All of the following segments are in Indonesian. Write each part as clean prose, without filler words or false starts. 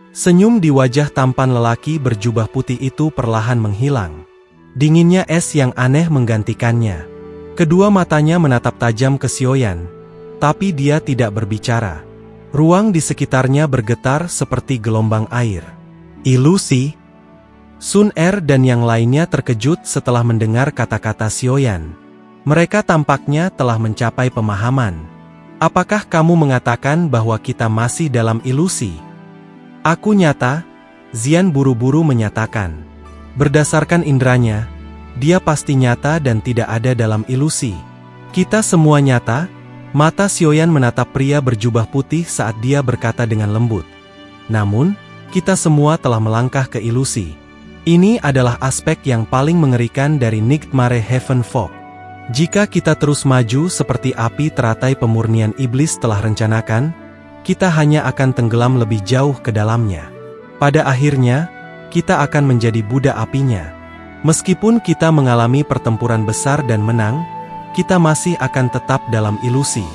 Senyum di wajah tampan lelaki berjubah putih itu perlahan menghilang. Dinginnya es yang aneh menggantikannya. Kedua matanya menatap tajam ke Xiaoyan, tapi dia tidak berbicara. Ruang di sekitarnya bergetar seperti gelombang air. Ilusi? Sun Er dan yang lainnya terkejut setelah mendengar kata-kata Xiaoyan. Mereka tampaknya telah mencapai pemahaman. Apakah kamu mengatakan bahwa kita masih dalam ilusi? Aku nyata, Xian buru-buru menyatakan. Berdasarkan indranya, dia pasti nyata dan tidak ada dalam ilusi. Kita semua nyata? Mata Xiaoyan menatap pria berjubah putih saat dia berkata dengan lembut. Namun, kita semua telah melangkah ke ilusi. Ini adalah aspek yang paling mengerikan dari Nightmare Heaven Fog. Jika kita terus maju seperti api teratai pemurnian iblis telah rencanakan, kita hanya akan tenggelam lebih jauh ke dalamnya. Pada akhirnya, kita akan menjadi budak apinya. Meskipun kita mengalami pertempuran besar dan menang, kita masih akan tetap dalam ilusi.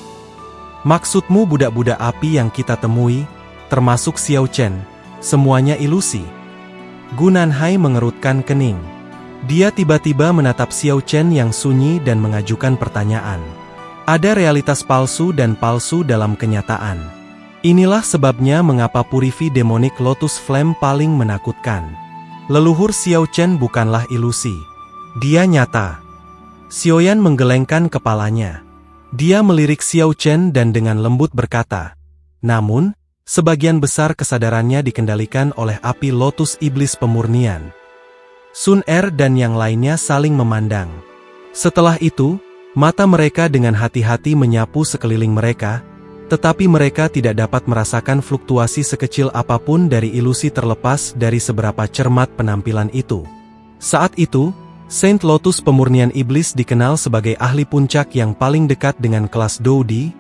Maksudmu budak-budak api yang kita temui, termasuk Xiao Chen, semuanya ilusi? Gu Nanhai mengerutkan kening. Dia tiba-tiba menatap Xiao Chen yang sunyi dan mengajukan pertanyaan. Ada realitas palsu dan palsu dalam kenyataan. Inilah sebabnya mengapa Purifi Demonic Lotus Flame paling menakutkan. Leluhur Xiao Chen bukanlah ilusi. Dia nyata. Xiaoyan menggelengkan kepalanya. Dia melirik Xiao Chen dan dengan lembut berkata, namun, sebagian besar kesadarannya dikendalikan oleh api lotus iblis pemurnian. Sun Er dan yang lainnya saling memandang. Setelah itu, mata mereka dengan hati-hati menyapu sekeliling mereka, tetapi mereka tidak dapat merasakan fluktuasi sekecil apapun dari ilusi terlepas dari seberapa cermat penampilan itu. Saat itu, Saint Lotus pemurnian iblis dikenal sebagai ahli puncak yang paling dekat dengan kelas Doudi,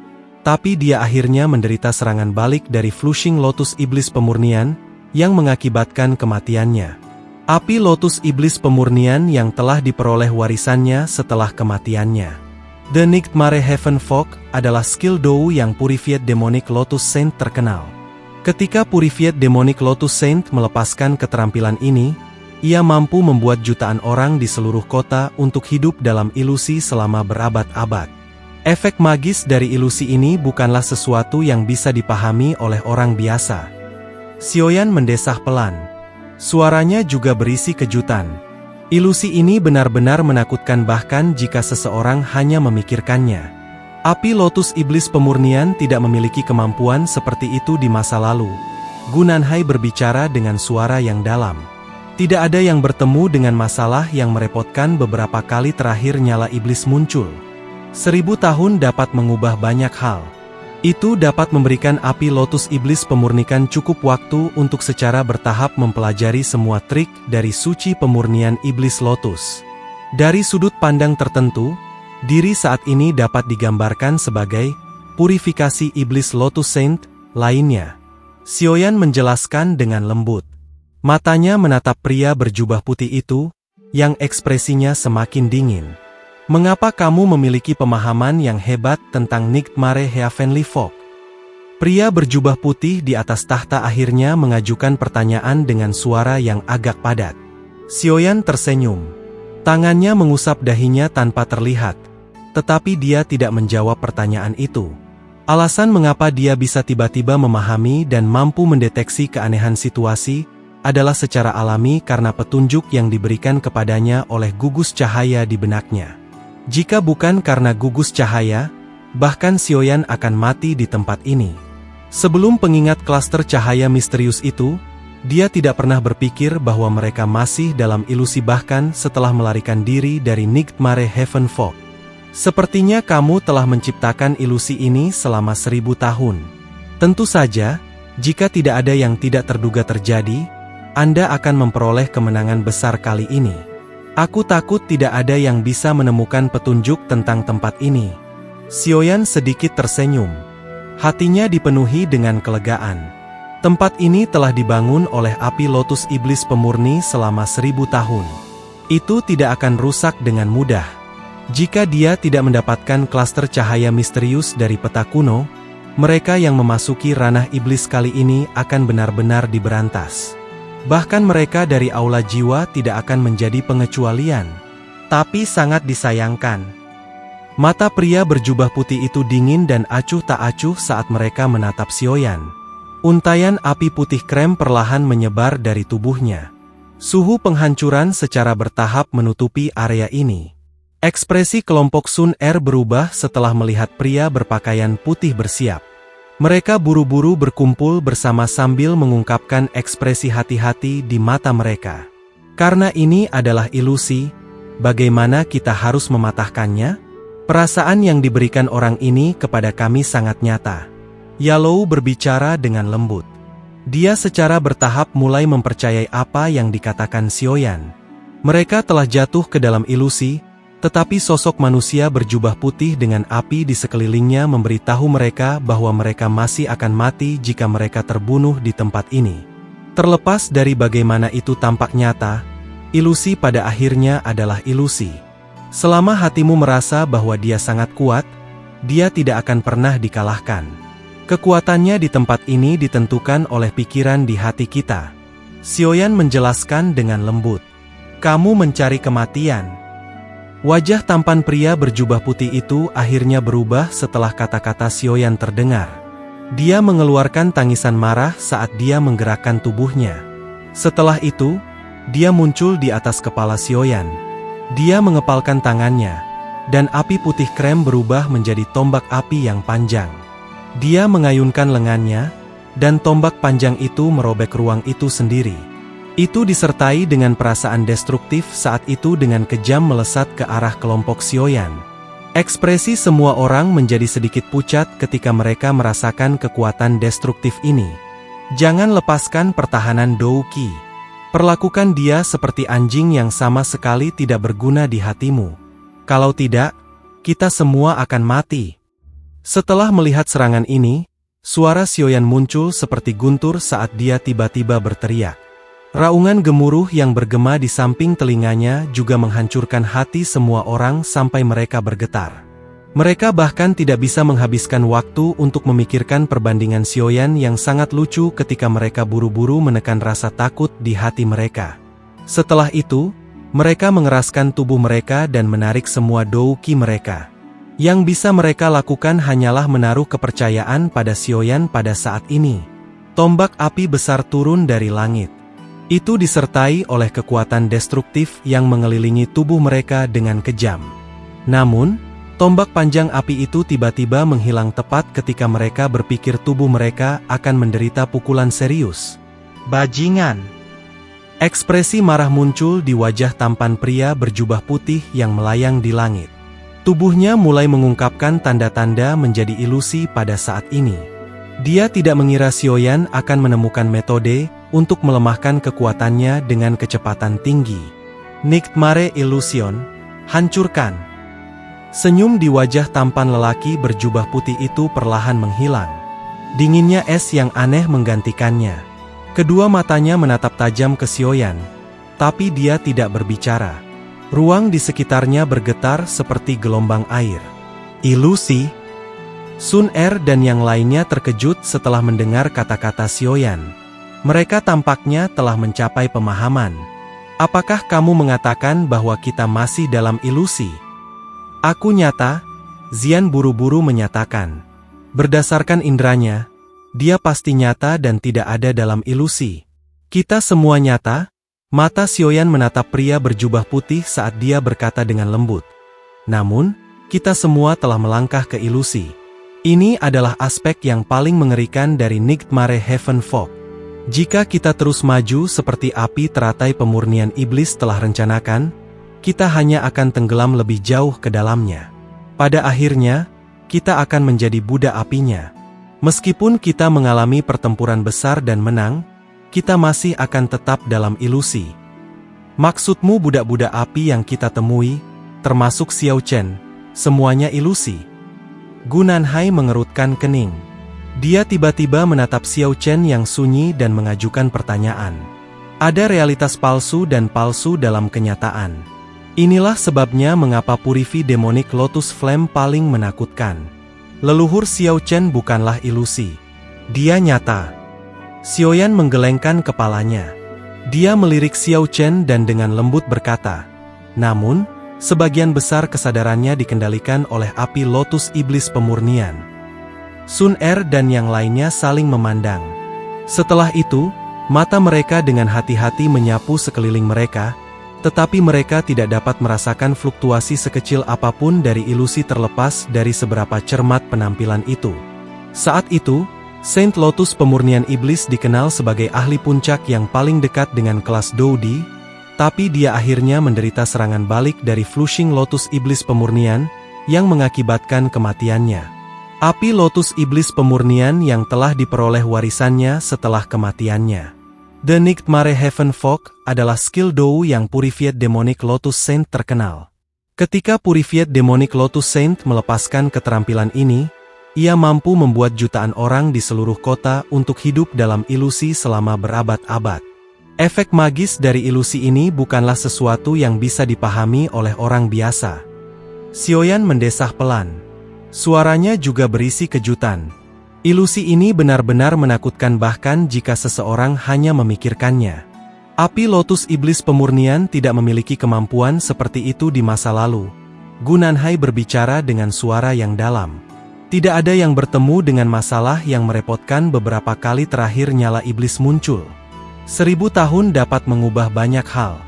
tapi dia akhirnya menderita serangan balik dari Flushing Lotus iblis pemurnian, yang mengakibatkan kematiannya. Api Lotus iblis pemurnian yang telah diperoleh warisannya setelah kematiannya. The Nightmare Heaven Fog adalah skill Dou yang Purified Demonic Lotus Saint terkenal. Ketika Purified Demonic Lotus Saint melepaskan keterampilan ini, ia mampu membuat jutaan orang di seluruh kota untuk hidup dalam ilusi selama berabad-abad. Efek magis dari ilusi ini bukanlah sesuatu yang bisa dipahami oleh orang biasa. Xiaoyan mendesah pelan. Suaranya juga berisi kejutan. Ilusi ini benar-benar menakutkan bahkan jika seseorang hanya memikirkannya. Api Lotus Iblis Pemurnian tidak memiliki kemampuan seperti itu di masa lalu. Gu Nanhai berbicara dengan suara yang dalam. Tidak ada yang bertemu dengan masalah yang merepotkan beberapa kali terakhir nyala iblis muncul. 1000 tahun dapat mengubah banyak hal. Itu dapat memberikan api Lotus Iblis Pemurnikan cukup waktu untuk secara bertahap mempelajari semua trik dari suci pemurnian Iblis Lotus. Dari sudut pandang tertentu, diri saat ini dapat digambarkan sebagai purifikasi Iblis Lotus Saint lainnya. Xiaoyan menjelaskan dengan lembut. Matanya menatap pria berjubah putih itu, yang ekspresinya semakin dingin. Mengapa kamu memiliki pemahaman yang hebat tentang Nightmare Heavenly Fog? Pria berjubah putih di atas tahta akhirnya mengajukan pertanyaan dengan suara yang agak padat. Xiaoyan tersenyum. Tangannya mengusap dahinya tanpa terlihat. Tetapi dia tidak menjawab pertanyaan itu. Alasan mengapa dia bisa tiba-tiba memahami dan mampu mendeteksi keanehan situasi adalah secara alami karena petunjuk yang diberikan kepadanya oleh gugus cahaya di benaknya. Jika bukan karena gugus cahaya, bahkan Xiaoyan akan mati di tempat ini. Sebelum pengingat klaster cahaya misterius itu, dia tidak pernah berpikir bahwa mereka masih dalam ilusi bahkan setelah melarikan diri dari Nightmare Heaven Fog. Sepertinya kamu telah menciptakan ilusi ini selama 1000 tahun. Tentu saja, jika tidak ada yang tidak terduga terjadi, Anda akan memperoleh kemenangan besar kali ini. Aku takut tidak ada yang bisa menemukan petunjuk tentang tempat ini. Xiaoyan sedikit tersenyum. Hatinya dipenuhi dengan kelegaan. Tempat ini telah dibangun oleh api Lotus Iblis Pemurni selama 1000 tahun. Itu tidak akan rusak dengan mudah. Jika dia tidak mendapatkan klaster cahaya misterius dari peta kuno, mereka yang memasuki ranah iblis kali ini akan benar-benar diberantas. Bahkan mereka dari aula jiwa tidak akan menjadi pengecualian. Tapi sangat disayangkan, mata pria berjubah putih itu dingin dan acuh tak acuh saat mereka menatap Sioyan. Untaian api putih krem perlahan menyebar dari tubuhnya. Suhu penghancuran secara bertahap menutupi area ini. Ekspresi kelompok Sun Er berubah setelah melihat pria berpakaian putih bersiap. Mereka buru-buru berkumpul bersama sambil mengungkapkan ekspresi hati-hati di mata mereka. Karena ini adalah ilusi, bagaimana kita harus mematahkannya? Perasaan yang diberikan orang ini kepada kami sangat nyata. Yalou berbicara dengan lembut. Dia secara bertahap mulai mempercayai apa yang dikatakan Sioyan. Mereka telah jatuh ke dalam ilusi, tetapi sosok manusia berjubah putih dengan api di sekelilingnya memberitahu mereka bahwa mereka masih akan mati jika mereka terbunuh di tempat ini. Terlepas dari bagaimana itu tampak nyata, ilusi pada akhirnya adalah ilusi. Selama hatimu merasa bahwa dia sangat kuat, dia tidak akan pernah dikalahkan. Kekuatannya di tempat ini ditentukan oleh pikiran di hati kita. Sioyan menjelaskan dengan lembut. Kamu mencari kematian. Wajah tampan pria berjubah putih itu akhirnya berubah setelah kata-kata Sioyan terdengar. Dia mengeluarkan tangisan marah saat dia menggerakkan tubuhnya. Setelah itu, dia muncul di atas kepala Sioyan. Dia mengepalkan tangannya, dan api putih krem berubah menjadi tombak api yang panjang. Dia mengayunkan lengannya, dan tombak panjang itu merobek ruang itu sendiri. Itu disertai dengan perasaan destruktif saat itu dengan kejam melesat ke arah kelompok Sioyan. Ekspresi semua orang menjadi sedikit pucat ketika mereka merasakan kekuatan destruktif ini. Jangan lepaskan pertahanan Dou Qi. Perlakukan dia seperti anjing yang sama sekali tidak berguna di hatimu. Kalau tidak, kita semua akan mati. Setelah melihat serangan ini, suara Sioyan muncul seperti guntur saat dia tiba-tiba berteriak. Raungan gemuruh yang bergema di samping telinganya juga menghancurkan hati semua orang sampai mereka bergetar. Mereka bahkan tidak bisa menghabiskan waktu untuk memikirkan perbandingan Sioyan yang sangat lucu ketika mereka buru-buru menekan rasa takut di hati mereka. Setelah itu, mereka mengeraskan tubuh mereka dan menarik semua Dou Qi mereka. Yang bisa mereka lakukan hanyalah menaruh kepercayaan pada Sioyan pada saat ini. Tombak api besar turun dari langit. Itu disertai oleh kekuatan destruktif yang mengelilingi tubuh mereka dengan kejam. Namun, tombak panjang api itu tiba-tiba menghilang tepat ketika mereka berpikir tubuh mereka akan menderita pukulan serius. Bajingan! Ekspresi marah muncul di wajah tampan pria berjubah putih yang melayang di langit. Tubuhnya mulai mengungkapkan tanda-tanda menjadi ilusi pada saat ini. Dia tidak mengira Sioyan akan menemukan metode untuk melemahkan kekuatannya dengan kecepatan tinggi. Nightmare Illusion, hancurkan. Senyum di wajah tampan lelaki berjubah putih itu perlahan menghilang. Dinginnya es yang aneh menggantikannya. Kedua matanya menatap tajam ke Sioyan, tapi dia tidak berbicara. Ruang di sekitarnya bergetar seperti gelombang air. Ilusi. Sun Er dan yang lainnya terkejut setelah mendengar kata-kata Sioyan. Mereka tampaknya telah mencapai pemahaman. Apakah kamu mengatakan bahwa kita masih dalam ilusi? Aku nyata, Zian buru-buru menyatakan. Berdasarkan indranya, dia pasti nyata dan tidak ada dalam ilusi. Kita semua nyata? Mata Sioyan menatap pria berjubah putih saat dia berkata dengan lembut. Namun, kita semua telah melangkah ke ilusi. Ini adalah aspek yang paling mengerikan dari Nightmare Heaven Fog. Jika kita terus maju seperti api teratai pemurnian iblis telah rencanakan, kita hanya akan tenggelam lebih jauh ke dalamnya. Pada akhirnya, kita akan menjadi budak apinya. Meskipun kita mengalami pertempuran besar dan menang, kita masih akan tetap dalam ilusi. Maksudmu budak-budak api yang kita temui, termasuk Xiao Chen, semuanya ilusi? Gu Nanhai mengerutkan kening. Dia tiba-tiba menatap Xiao Chen yang sunyi dan mengajukan pertanyaan. Ada realitas palsu dan palsu dalam kenyataan. Inilah sebabnya mengapa purifi demonic Lotus Flame paling menakutkan. Leluhur Xiao Chen bukanlah ilusi. Dia nyata. Xiaoyan menggelengkan kepalanya. Dia melirik Xiao Chen dan dengan lembut berkata, namun, sebagian besar kesadarannya dikendalikan oleh api lotus iblis pemurnian. Sun Er dan yang lainnya saling memandang. Setelah itu, mata mereka dengan hati-hati menyapu sekeliling mereka, tetapi mereka tidak dapat merasakan fluktuasi sekecil apapun dari ilusi terlepas dari seberapa cermat penampilan itu. Saat itu, Saint Lotus pemurnian iblis dikenal sebagai ahli puncak yang paling dekat dengan kelas Doudi, tapi dia akhirnya menderita serangan balik dari Flushing Lotus iblis pemurnian, yang mengakibatkan kematiannya. Api Lotus iblis pemurnian yang telah diperoleh warisannya setelah kematiannya. The Nightmare Heaven Fog adalah skill Dou yang Purified Demonic Lotus Saint terkenal. Ketika Purified Demonic Lotus Saint melepaskan keterampilan ini, ia mampu membuat jutaan orang di seluruh kota untuk hidup dalam ilusi selama berabad-abad. Efek magis dari ilusi ini bukanlah sesuatu yang bisa dipahami oleh orang biasa. Xiaoyan mendesah pelan. Suaranya juga berisi kejutan. Ilusi ini benar-benar menakutkan bahkan jika seseorang hanya memikirkannya. Api Lotus Iblis Pemurnian tidak memiliki kemampuan seperti itu di masa lalu. Gunanhai berbicara dengan suara yang dalam. Tidak ada yang bertemu dengan masalah yang merepotkan beberapa kali terakhir nyala iblis muncul. 1000 tahun dapat mengubah banyak hal.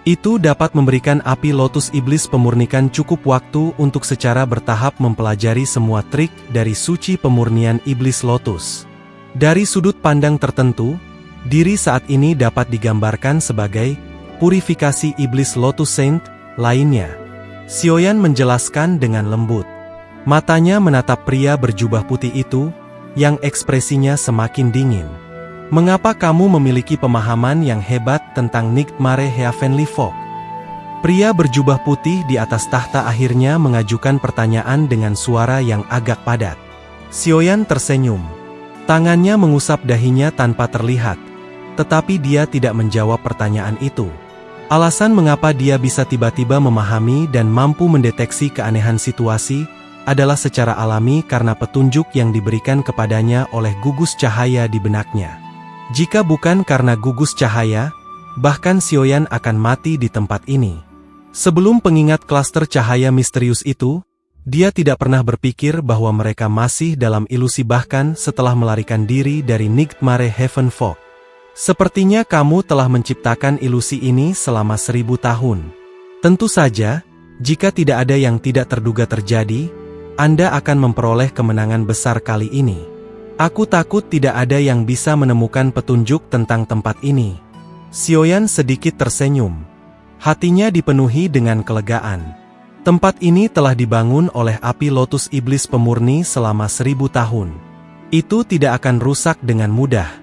Itu dapat memberikan api Lotus Iblis Pemurnikan cukup waktu untuk secara bertahap mempelajari semua trik dari suci pemurnian Iblis Lotus. Dari sudut pandang tertentu, diri saat ini dapat digambarkan sebagai purifikasi Iblis Lotus Saint lainnya. Xiaoyan menjelaskan dengan lembut. Matanya menatap pria berjubah putih itu, yang ekspresinya semakin dingin. Mengapa kamu memiliki pemahaman yang hebat tentang Nightmare Heavenly Fog? Pria berjubah putih di atas tahta akhirnya mengajukan pertanyaan dengan suara yang agak padat. Xiaoyan tersenyum. Tangannya mengusap dahinya tanpa terlihat, tetapi dia tidak menjawab pertanyaan itu. Alasan mengapa dia bisa tiba-tiba memahami dan mampu mendeteksi keanehan situasi adalah secara alami karena petunjuk yang diberikan kepadanya oleh gugus cahaya di benaknya. Jika bukan karena gugus cahaya, bahkan Xiaoyan akan mati di tempat ini. Sebelum pengingat klaster cahaya misterius itu, dia tidak pernah berpikir bahwa mereka masih dalam ilusi bahkan setelah melarikan diri dari Nightmare Heaven Fog. Sepertinya kamu telah menciptakan ilusi ini selama 1000 tahun. Tentu saja, jika tidak ada yang tidak terduga terjadi, Anda akan memperoleh kemenangan besar kali ini. Aku takut tidak ada yang bisa menemukan petunjuk tentang tempat ini. Xiaoyan sedikit tersenyum. Hatinya dipenuhi dengan kelegaan. Tempat ini telah dibangun oleh api Lotus Iblis Pemurni selama 1000 tahun. Itu tidak akan rusak dengan mudah.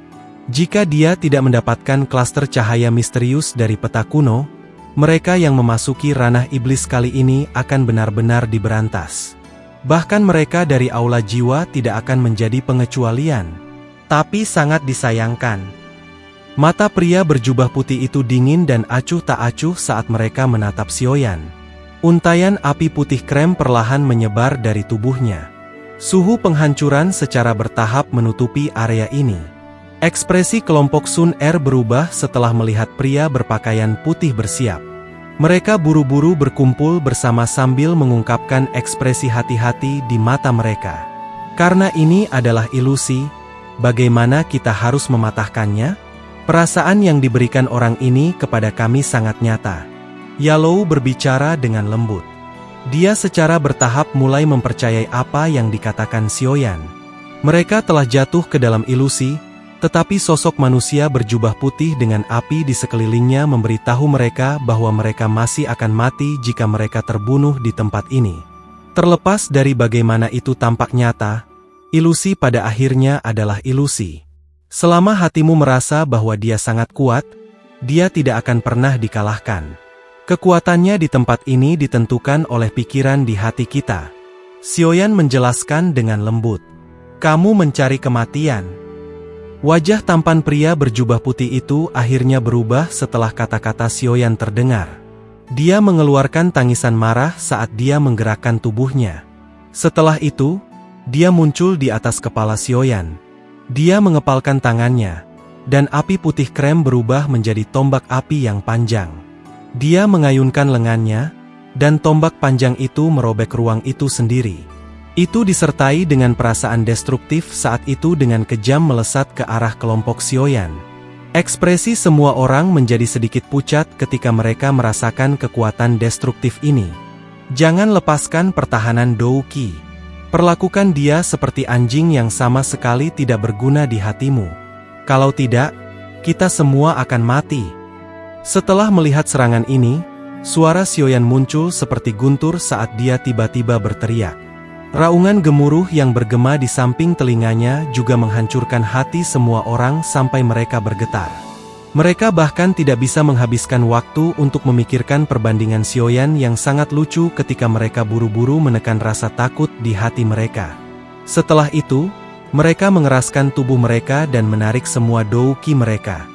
Jika dia tidak mendapatkan klaster cahaya misterius dari peta kuno, mereka yang memasuki ranah iblis kali ini akan benar-benar diberantas. Bahkan mereka dari aula jiwa tidak akan menjadi pengecualian. Tapi sangat disayangkan. Mata pria berjubah putih itu dingin dan acuh tak acuh saat mereka menatap Xiaoyan. Untaian api putih krem perlahan menyebar dari tubuhnya. Suhu penghancuran secara bertahap menutupi area ini. Ekspresi kelompok Sun Er berubah setelah melihat pria berpakaian putih bersiap. Mereka buru-buru berkumpul bersama sambil mengungkapkan ekspresi hati-hati di mata mereka. Karena ini adalah ilusi, bagaimana kita harus mematahkannya? Perasaan yang diberikan orang ini kepada kami sangat nyata. Yalou berbicara dengan lembut. Dia secara bertahap mulai mempercayai apa yang dikatakan Xiaoyan. Mereka telah jatuh ke dalam ilusi, tetapi sosok manusia berjubah putih dengan api di sekelilingnya memberitahu mereka bahwa mereka masih akan mati jika mereka terbunuh di tempat ini. Terlepas dari bagaimana itu tampak nyata, ilusi pada akhirnya adalah ilusi. Selama hatimu merasa bahwa dia sangat kuat, dia tidak akan pernah dikalahkan. Kekuatannya di tempat ini ditentukan oleh pikiran di hati kita. Xiaoyan menjelaskan dengan lembut. Kamu mencari kematian. Wajah tampan pria berjubah putih itu akhirnya berubah setelah kata-kata Xiaoyan terdengar. Dia mengeluarkan tangisan marah saat dia menggerakkan tubuhnya. Setelah itu, dia muncul di atas kepala Xiaoyan. Dia mengepalkan tangannya, dan api putih krem berubah menjadi tombak api yang panjang. Dia mengayunkan lengannya, dan tombak panjang itu merobek ruang itu sendiri. Itu disertai dengan perasaan destruktif saat itu dengan kejam melesat ke arah kelompok Xiaoyan. Ekspresi semua orang menjadi sedikit pucat ketika mereka merasakan kekuatan destruktif ini. Jangan lepaskan pertahanan Dou Qi. Perlakukan dia seperti anjing yang sama sekali tidak berguna di hatimu. Kalau tidak, kita semua akan mati. Setelah melihat serangan ini, suara Xiaoyan muncul seperti guntur saat dia tiba-tiba berteriak. Raungan gemuruh yang bergema di samping telinganya juga menghancurkan hati semua orang sampai mereka bergetar. Mereka bahkan tidak bisa menghabiskan waktu untuk memikirkan perbandingan Xiaoyan yang sangat lucu ketika mereka buru-buru menekan rasa takut di hati mereka. Setelah itu, mereka mengeraskan tubuh mereka dan menarik semua Dou Qi mereka.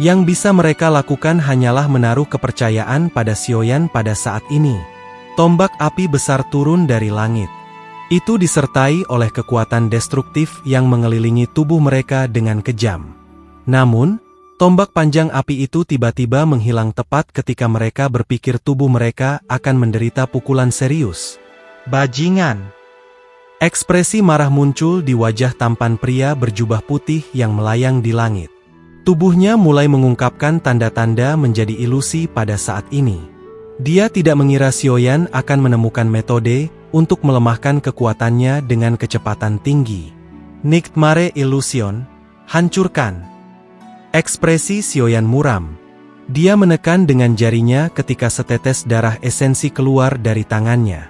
Yang bisa mereka lakukan hanyalah menaruh kepercayaan pada Xiaoyan pada saat ini. Tombak api besar turun dari langit. Itu disertai oleh kekuatan destruktif yang mengelilingi tubuh mereka dengan kejam. Namun, tombak panjang api itu tiba-tiba menghilang tepat ketika mereka berpikir tubuh mereka akan menderita pukulan serius. Bajingan! Ekspresi marah muncul di wajah tampan pria berjubah putih yang melayang di langit. Tubuhnya mulai mengungkapkan tanda-tanda menjadi ilusi pada saat ini. Dia tidak mengira Xiaoyan akan menemukan metode untuk melemahkan kekuatannya dengan kecepatan tinggi. Nightmare Illusion, hancurkan. Ekspresi Xiaoyan muram. Dia menekan dengan jarinya ketika setetes darah esensi keluar dari tangannya.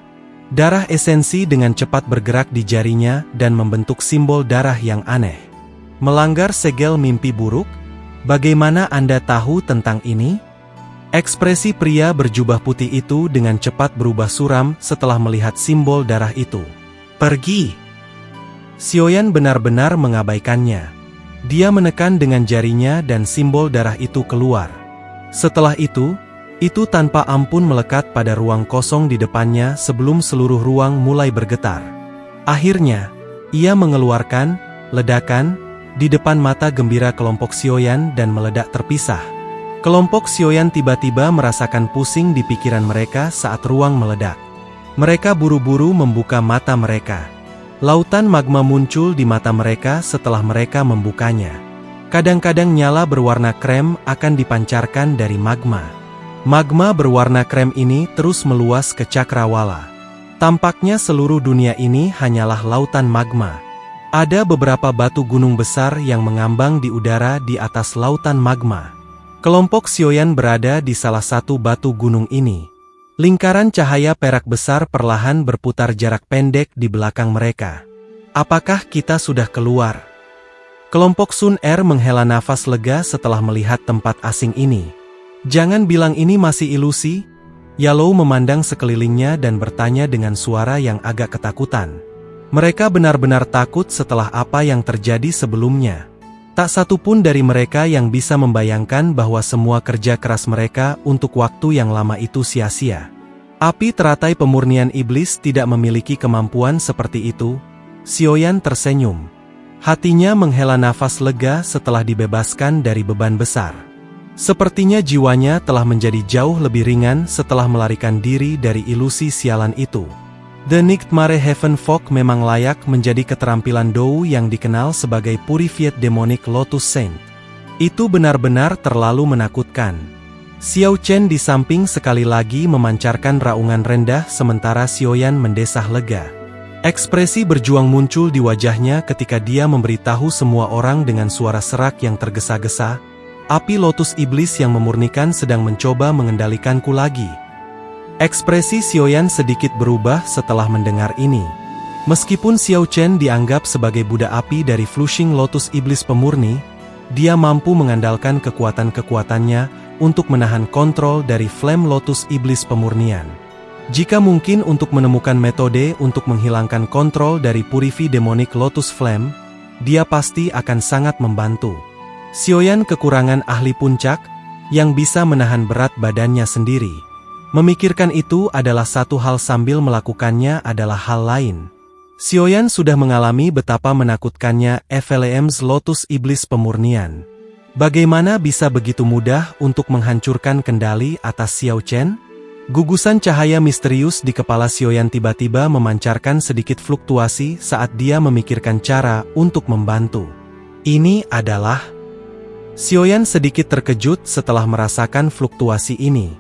Darah esensi dengan cepat bergerak di jarinya dan membentuk simbol darah yang aneh. Melanggar segel mimpi buruk? Bagaimana Anda tahu tentang ini? Ekspresi pria berjubah putih itu dengan cepat berubah suram setelah melihat simbol darah itu. Pergi! Xiaoyan benar-benar mengabaikannya. Dia menekan dengan jarinya dan simbol darah itu keluar. Setelah itu tanpa ampun melekat pada ruang kosong di depannya sebelum seluruh ruang mulai bergetar. Akhirnya, ia mengeluarkan ledakan di depan mata gembira kelompok Xiaoyan dan meledak terpisah. Kelompok Xiaoyan tiba-tiba merasakan pusing di pikiran mereka saat ruang meledak. Mereka buru-buru membuka mata mereka. Lautan magma muncul di mata mereka setelah mereka membukanya. Kadang-kadang nyala berwarna krem akan dipancarkan dari magma. Magma berwarna krem ini terus meluas ke cakrawala. Tampaknya seluruh dunia ini hanyalah lautan magma. Ada beberapa batu gunung besar yang mengambang di udara di atas lautan magma. Kelompok Xiaoyan berada di salah satu batu gunung ini. Lingkaran cahaya perak besar perlahan berputar jarak pendek di belakang mereka. Apakah kita sudah keluar? Kelompok Sun Er menghela nafas lega setelah melihat tempat asing ini. Jangan bilang ini masih ilusi. Yalou memandang sekelilingnya dan bertanya dengan suara yang agak ketakutan. Mereka benar-benar takut setelah apa yang terjadi sebelumnya. Tak satu pun dari mereka yang bisa membayangkan bahwa semua kerja keras mereka untuk waktu yang lama itu sia-sia. Api teratai pemurnian iblis tidak memiliki kemampuan seperti itu. Xiaoyan tersenyum. Hatinya menghela nafas lega setelah dibebaskan dari beban besar. Sepertinya jiwanya telah menjadi jauh lebih ringan setelah melarikan diri dari ilusi sialan itu. The Nightmare Heaven Fog memang layak menjadi keterampilan Dou yang dikenal sebagai Purified Demonic Lotus Saint. Itu benar-benar terlalu menakutkan. Xiao Chen di samping sekali lagi memancarkan raungan rendah sementara Xiaoyan mendesah lega. Ekspresi berjuang muncul di wajahnya ketika dia memberitahu semua orang dengan suara serak yang tergesa-gesa, api lotus iblis yang memurnikan sedang mencoba mengendalikanku lagi. Ekspresi Xiaoyan sedikit berubah setelah mendengar ini. Meskipun Xiao Chen dianggap sebagai budak api dari Flushing Lotus Iblis Pemurni, dia mampu mengandalkan kekuatan-kekuatannya untuk menahan kontrol dari Flame Lotus Iblis Pemurnian. Jika mungkin untuk menemukan metode untuk menghilangkan kontrol dari Purified Demonic Lotus Flame, dia pasti akan sangat membantu. Xiaoyan kekurangan ahli puncak, yang bisa menahan berat badannya sendiri. Memikirkan itu adalah satu hal sambil melakukannya adalah hal lain. Xiaoyan sudah mengalami betapa menakutkannya Flames Lotus Iblis Pemurnian. Bagaimana bisa begitu mudah untuk menghancurkan kendali atas Xiao Chen? Gugusan cahaya misterius di kepala Xiaoyan tiba-tiba memancarkan sedikit fluktuasi saat dia memikirkan cara untuk membantu. Ini adalah... Xiaoyan sedikit terkejut setelah merasakan fluktuasi ini.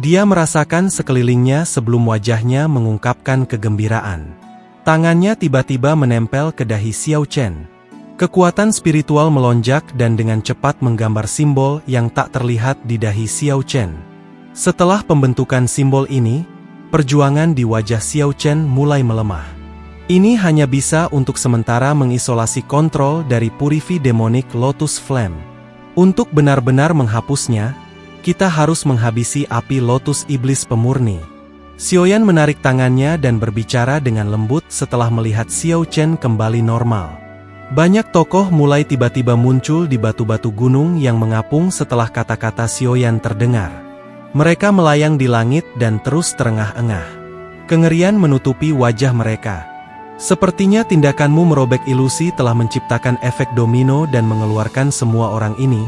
Dia merasakan sekelilingnya sebelum wajahnya mengungkapkan kegembiraan. Tangannya tiba-tiba menempel ke dahi Xiao Chen. Kekuatan spiritual melonjak dan dengan cepat menggambar simbol yang tak terlihat di dahi Xiao Chen. Setelah pembentukan simbol ini, perjuangan di wajah Xiao Chen mulai melemah. Ini hanya bisa untuk sementara mengisolasi kontrol dari Purifi Demonic Lotus Flame. Untuk benar-benar menghapusnya, kita harus menghabisi api Lotus Iblis Pemurni. Xiaoyan menarik tangannya dan berbicara dengan lembut setelah melihat Xiao Chen kembali normal. Banyak tokoh mulai tiba-tiba muncul di batu-batu gunung yang mengapung setelah kata-kata Xiaoyan terdengar. Mereka melayang di langit dan terus terengah-engah. Kengerian menutupi wajah mereka. Sepertinya tindakanmu merobek ilusi telah menciptakan efek domino dan mengeluarkan semua orang ini.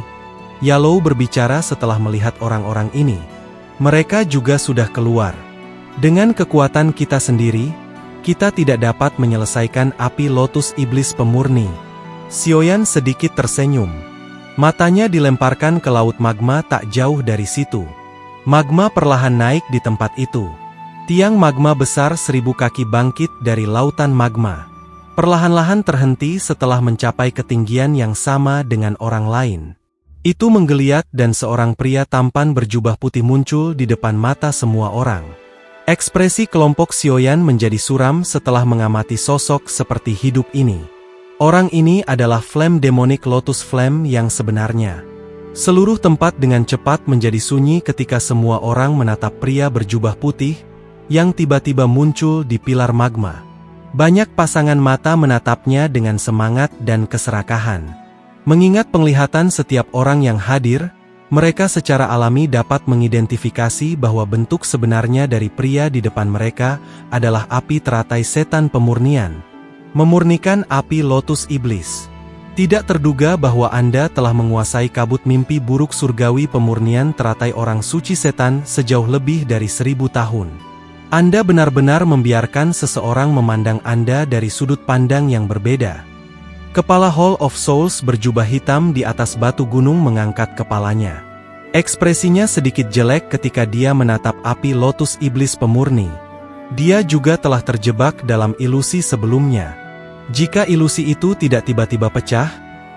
Yalou berbicara setelah melihat orang-orang ini. Mereka juga sudah keluar. Dengan kekuatan kita sendiri, kita tidak dapat menyelesaikan api Lotus Iblis Pemurni. Xiaoyan sedikit tersenyum. Matanya dilemparkan ke laut magma tak jauh dari situ. Magma perlahan naik di tempat itu. Tiang magma besar 1000 kaki bangkit dari lautan magma. Perlahan-lahan terhenti setelah mencapai ketinggian yang sama dengan orang lain. Itu menggeliat dan seorang pria tampan berjubah putih muncul di depan mata semua orang. Ekspresi kelompok Xiaoyan menjadi suram setelah mengamati sosok seperti hidup ini. Orang ini adalah Flame Demonic Lotus Flame yang sebenarnya. Seluruh tempat dengan cepat menjadi sunyi ketika semua orang menatap pria berjubah putih yang tiba-tiba muncul di pilar magma. Banyak pasangan mata menatapnya dengan semangat dan keserakahan. Mengingat penglihatan setiap orang yang hadir, mereka secara alami dapat mengidentifikasi bahwa bentuk sebenarnya dari pria di depan mereka adalah api teratai setan pemurnian. Memurnikan api Lotus Iblis. Tidak terduga bahwa Anda telah menguasai kabut mimpi buruk surgawi pemurnian teratai orang suci setan sejauh lebih dari 1000 tahun. Anda benar-benar membiarkan seseorang memandang Anda dari sudut pandang yang berbeda. Kepala Hall of Souls berjubah hitam di atas batu gunung mengangkat kepalanya. Ekspresinya sedikit jelek ketika dia menatap api Lotus Iblis Pemurni. Dia juga telah terjebak dalam ilusi sebelumnya. Jika ilusi itu tidak tiba-tiba pecah,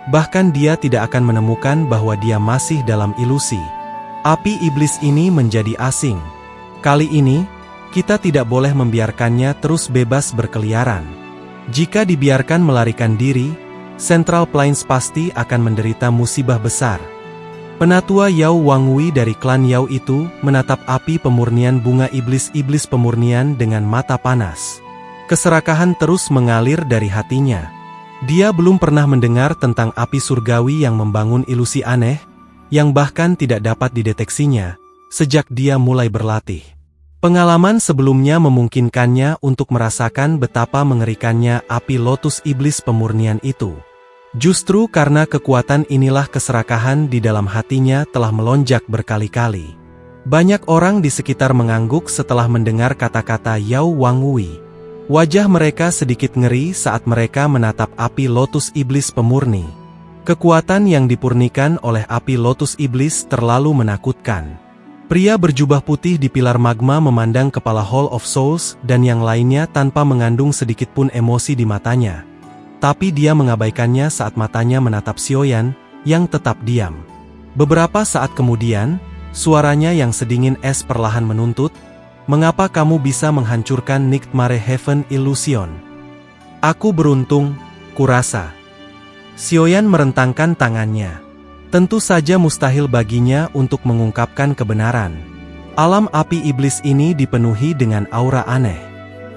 bahkan dia tidak akan menemukan bahwa dia masih dalam ilusi. Api iblis ini menjadi asing. Kali ini, kita tidak boleh membiarkannya terus bebas berkeliaran. Jika dibiarkan melarikan diri, Central Plains pasti akan menderita musibah besar. Penatua Yao Wangwei dari klan Yao itu menatap api pemurnian bunga iblis-iblis pemurnian dengan mata panas. Keserakahan terus mengalir dari hatinya. Dia belum pernah mendengar tentang api surgawi yang membangun ilusi aneh, yang bahkan tidak dapat dideteksinya, sejak dia mulai berlatih. Pengalaman sebelumnya memungkinkannya untuk merasakan betapa mengerikannya api Lotus Iblis Pemurnian itu. Justru karena kekuatan inilah keserakahan di dalam hatinya telah melonjak berkali-kali. Banyak orang di sekitar mengangguk setelah mendengar kata-kata Yao Wangwei. Wajah mereka sedikit ngeri saat mereka menatap api Lotus Iblis Pemurni. Kekuatan yang dipurnikan oleh api Lotus Iblis terlalu menakutkan. Pria berjubah putih di pilar magma memandang kepala Hall of Souls dan yang lainnya tanpa mengandung sedikit pun emosi di matanya. Tapi dia mengabaikannya saat matanya menatap Xiaoyan, yang tetap diam. Beberapa saat kemudian, suaranya yang sedingin es perlahan menuntut, "Mengapa kamu bisa menghancurkan Nightmare Heaven Illusion?" "Aku beruntung, kurasa." Xiaoyan merentangkan tangannya. Tentu saja mustahil baginya untuk mengungkapkan kebenaran. Alam api iblis ini dipenuhi dengan aura aneh.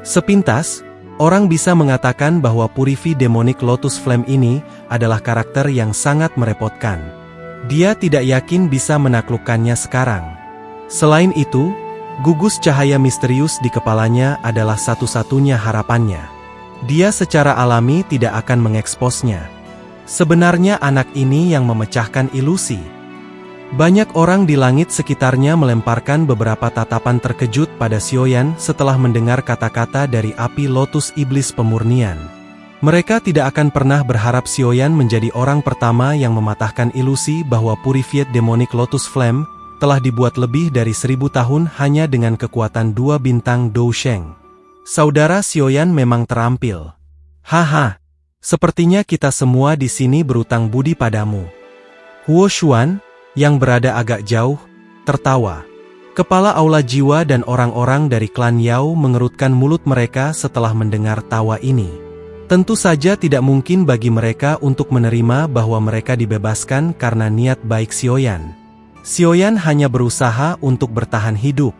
Sepintas, orang bisa mengatakan bahwa Purifi Demonic Lotus Flame ini adalah karakter yang sangat merepotkan. Dia tidak yakin bisa menaklukkannya sekarang. Selain itu, gugus cahaya misterius di kepalanya adalah satu-satunya harapannya. Dia secara alami tidak akan mengeksposnya. Sebenarnya anak ini yang memecahkan ilusi. Banyak orang di langit sekitarnya melemparkan beberapa tatapan terkejut pada Xiaoyan setelah mendengar kata-kata dari api lotus iblis pemurnian. Mereka tidak akan pernah berharap Xiaoyan menjadi orang pertama yang mematahkan ilusi bahwa Purified Demonic Lotus Flame telah dibuat lebih dari 1000 tahun hanya dengan kekuatan 2 bintang Dou Sheng. Saudara Xiaoyan memang terampil. Haha, sepertinya kita semua di sini berutang budi padamu. Huo Xuan, yang berada agak jauh, tertawa. Kepala aula jiwa dan orang-orang dari klan Yao mengerutkan mulut mereka setelah mendengar tawa ini. Tentu saja tidak mungkin bagi mereka untuk menerima bahwa mereka dibebaskan karena niat baik Xiaoyan. Xiaoyan hanya berusaha untuk bertahan hidup.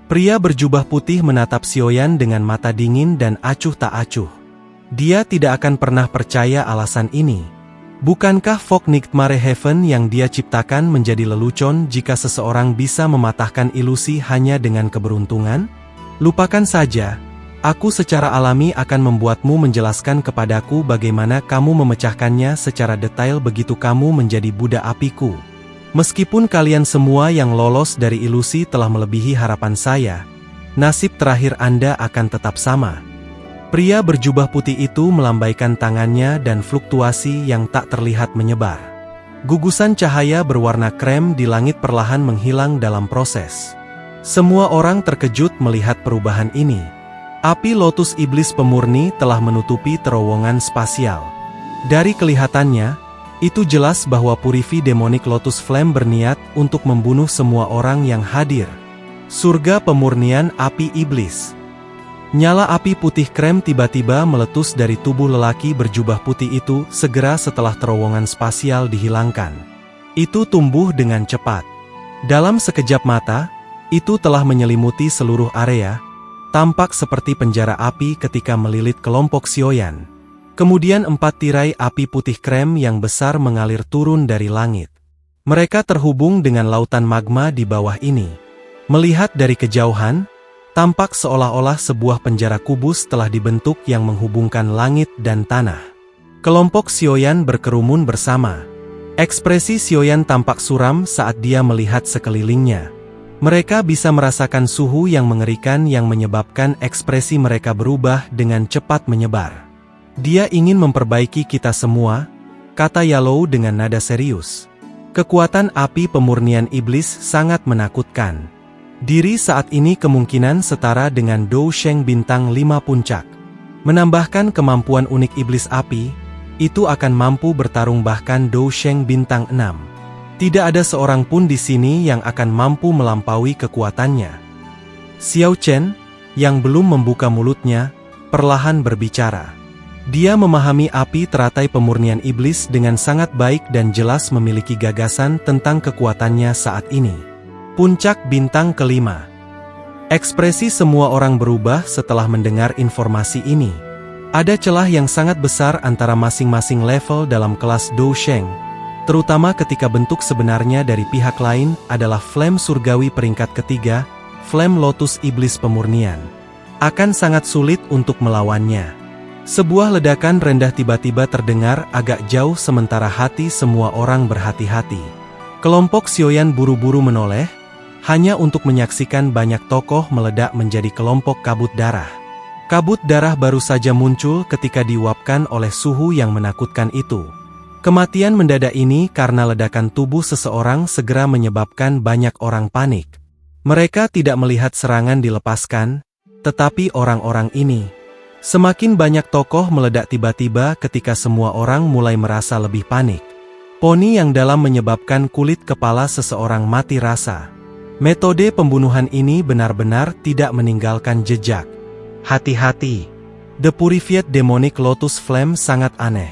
Pria berjubah putih menatap Xiaoyan dengan mata dingin dan acuh tak acuh. Dia tidak akan pernah percaya alasan ini. Bukankah Fog Nightmare Heaven yang dia ciptakan menjadi lelucon jika seseorang bisa mematahkan ilusi hanya dengan keberuntungan? Lupakan saja, aku secara alami akan membuatmu menjelaskan kepadaku bagaimana kamu memecahkannya secara detail begitu kamu menjadi budak apiku. Meskipun kalian semua yang lolos dari ilusi telah melebihi harapan saya, nasib terakhir Anda akan tetap sama. Pria berjubah putih itu melambaikan tangannya dan fluktuasi yang tak terlihat menyebar. Gugusan cahaya berwarna krem di langit perlahan menghilang dalam proses. Semua orang terkejut melihat perubahan ini. Api lotus iblis pemurni telah menutupi terowongan spasial. Dari kelihatannya, itu jelas bahwa Purified Demonic Lotus Flame berniat untuk membunuh semua orang yang hadir. Surga pemurnian api iblis. Nyala api putih krem tiba-tiba meletus dari tubuh lelaki berjubah putih itu segera setelah terowongan spasial dihilangkan. Itu tumbuh dengan cepat. Dalam sekejap mata, itu telah menyelimuti seluruh area, tampak seperti penjara api ketika melilit kelompok Xiaoyan. Kemudian 4 tirai api putih krem yang besar mengalir turun dari langit. Mereka terhubung dengan lautan magma di bawah ini. Melihat dari kejauhan, tampak seolah-olah sebuah penjara kubus telah dibentuk yang menghubungkan langit dan tanah. Kelompok Xiaoyan berkerumun bersama. Ekspresi Xiaoyan tampak suram saat dia melihat sekelilingnya. Mereka bisa merasakan suhu yang mengerikan yang menyebabkan ekspresi mereka berubah dengan cepat menyebar. Dia ingin memperbaiki kita semua, kata Yalou dengan nada serius. Kekuatan api pemurnian iblis sangat menakutkan. Diri saat ini kemungkinan setara dengan Dou Sheng bintang 5 puncak. Menambahkan kemampuan unik iblis api, itu akan mampu bertarung bahkan Dou Sheng bintang 6. Tidak ada seorang pun di sini yang akan mampu melampaui kekuatannya. Xiao Chen, yang belum membuka mulutnya, perlahan berbicara. Dia memahami api teratai pemurnian iblis dengan sangat baik dan jelas memiliki gagasan tentang kekuatannya saat ini. Puncak bintang kelima. Ekspresi semua orang berubah setelah mendengar informasi ini. Ada celah yang sangat besar antara masing-masing level dalam kelas Dou Sheng, terutama ketika bentuk sebenarnya dari pihak lain adalah Flame Surgawi peringkat ketiga, Flame Lotus Iblis Pemurnian. Akan sangat sulit untuk melawannya. Sebuah ledakan rendah tiba-tiba terdengar agak jauh sementara hati semua orang berhati-hati. Kelompok Xiaoyan buru-buru menoleh, hanya untuk menyaksikan banyak tokoh meledak menjadi kelompok kabut darah. Kabut darah baru saja muncul ketika diuapkan oleh suhu yang menakutkan itu. Kematian mendadak ini karena ledakan tubuh seseorang segera menyebabkan banyak orang panik. Mereka tidak melihat serangan dilepaskan, tetapi orang-orang ini. Semakin banyak tokoh meledak tiba-tiba ketika semua orang mulai merasa lebih panik. Poni yang dalam menyebabkan kulit kepala seseorang mati rasa. Metode pembunuhan ini benar-benar tidak meninggalkan jejak. Hati-hati. The Purified Demonic Lotus Flame sangat aneh.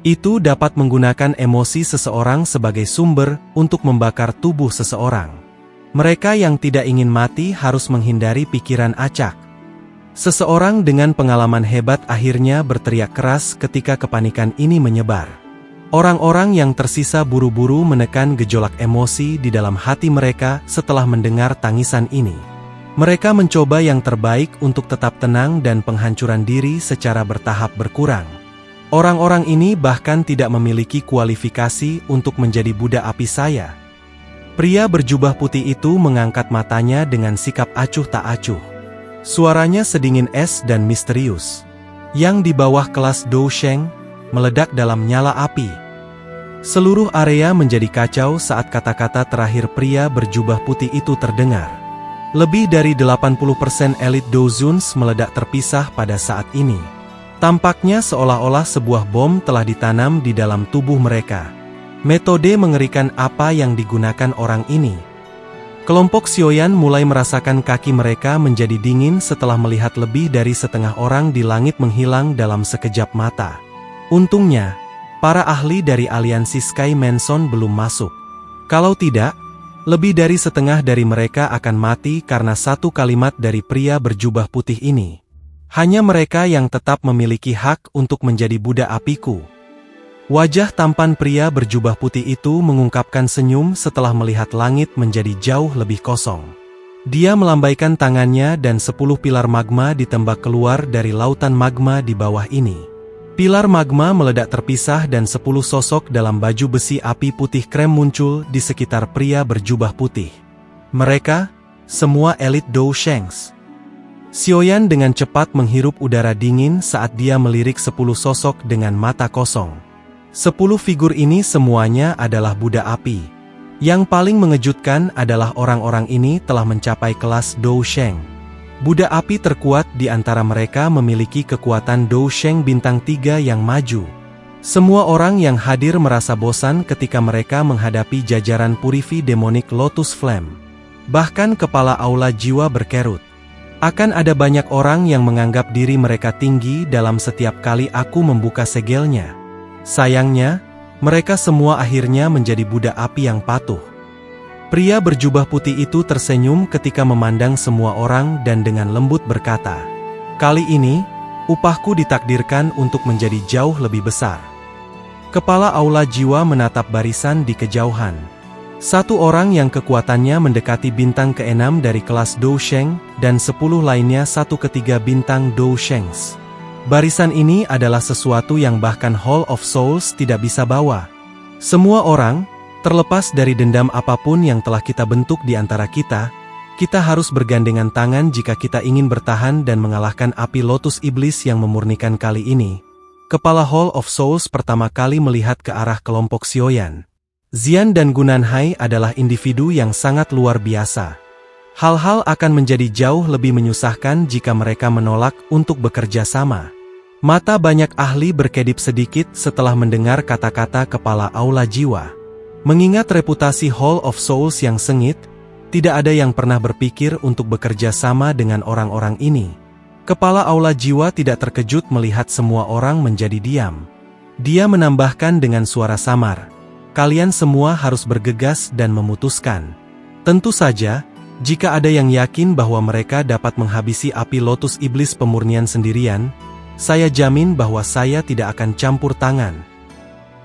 Itu dapat menggunakan emosi seseorang sebagai sumber untuk membakar tubuh seseorang. Mereka yang tidak ingin mati harus menghindari pikiran acak. Seseorang dengan pengalaman hebat akhirnya berteriak keras ketika kepanikan ini menyebar. Orang-orang yang tersisa buru-buru menekan gejolak emosi di dalam hati mereka setelah mendengar tangisan ini. Mereka mencoba yang terbaik untuk tetap tenang dan penghancuran diri secara bertahap berkurang. Orang-orang ini bahkan tidak memiliki kualifikasi untuk menjadi budak api saya. Pria berjubah putih itu mengangkat matanya dengan sikap acuh tak acuh. Suaranya sedingin es dan misterius. Yang di bawah kelas Dou Sheng, meledak dalam nyala api. Seluruh area menjadi kacau saat kata-kata terakhir pria berjubah putih itu terdengar. Lebih dari 80% elit Douzuns meledak terpisah pada saat ini. Tampaknya seolah-olah sebuah bom telah ditanam di dalam tubuh mereka. Metode mengerikan apa yang digunakan orang ini. Kelompok Sioyan mulai merasakan kaki mereka menjadi dingin setelah melihat lebih dari setengah orang di langit menghilang dalam sekejap mata. Untungnya, para ahli dari aliansi Sky Mansion belum masuk. Kalau tidak, lebih dari setengah dari mereka akan mati karena satu kalimat dari pria berjubah putih ini. Hanya mereka yang tetap memiliki hak untuk menjadi budak apiku. Wajah tampan pria berjubah putih itu mengungkapkan senyum setelah melihat langit menjadi jauh lebih kosong. Dia melambaikan tangannya dan 10 pilar magma ditembak keluar dari lautan magma di bawah ini. Pilar magma meledak terpisah dan 10 sosok dalam baju besi api putih krem muncul di sekitar pria berjubah putih. Mereka, semua elit Dou Shengs. Sioyan dengan cepat menghirup udara dingin saat dia melirik 10 sosok dengan mata kosong. 10 figur ini semuanya adalah budak api. Yang paling mengejutkan adalah orang-orang ini telah mencapai kelas Dou Sheng. Budak api terkuat di antara mereka memiliki kekuatan Dou Sheng bintang 3 yang maju. Semua orang yang hadir merasa bosan ketika mereka menghadapi jajaran Purifi Demonic Lotus Flame. Bahkan kepala aula jiwa berkerut. Akan ada banyak orang yang menganggap diri mereka tinggi dalam setiap kali aku membuka segelnya. Sayangnya, mereka semua akhirnya menjadi budak api yang patuh. Pria berjubah putih itu tersenyum ketika memandang semua orang dan dengan lembut berkata, "Kali ini, upahku ditakdirkan untuk menjadi jauh lebih besar." Kepala aula jiwa menatap barisan di kejauhan. Satu orang yang kekuatannya mendekati bintang ke-6 dari kelas Dou Sheng, dan 10 lainnya 1/3 bintang Dou Shengs. Barisan ini adalah sesuatu yang bahkan Hall of Souls tidak bisa bawa. Semua orang, terlepas dari dendam apapun yang telah kita bentuk di antara kita harus bergandengan tangan jika kita ingin bertahan dan mengalahkan api lotus iblis yang memurnikan kali ini. Kepala Hall of Souls pertama kali melihat ke arah kelompok Sioyan. Xian dan Gunanhai adalah individu yang sangat luar biasa. Hal-hal akan menjadi jauh lebih menyusahkan jika mereka menolak untuk bekerja sama. Mata banyak ahli berkedip sedikit setelah mendengar kata-kata kepala aula jiwa. Mengingat reputasi Hall of Souls yang sengit, tidak ada yang pernah berpikir untuk bekerja sama dengan orang-orang ini. Kepala aula jiwa tidak terkejut melihat semua orang menjadi diam. Dia menambahkan dengan suara samar, "Kalian semua harus bergegas dan memutuskan. Tentu saja, jika ada yang yakin bahwa mereka dapat menghabisi api lotus iblis pemurnian sendirian, saya jamin bahwa saya tidak akan campur tangan."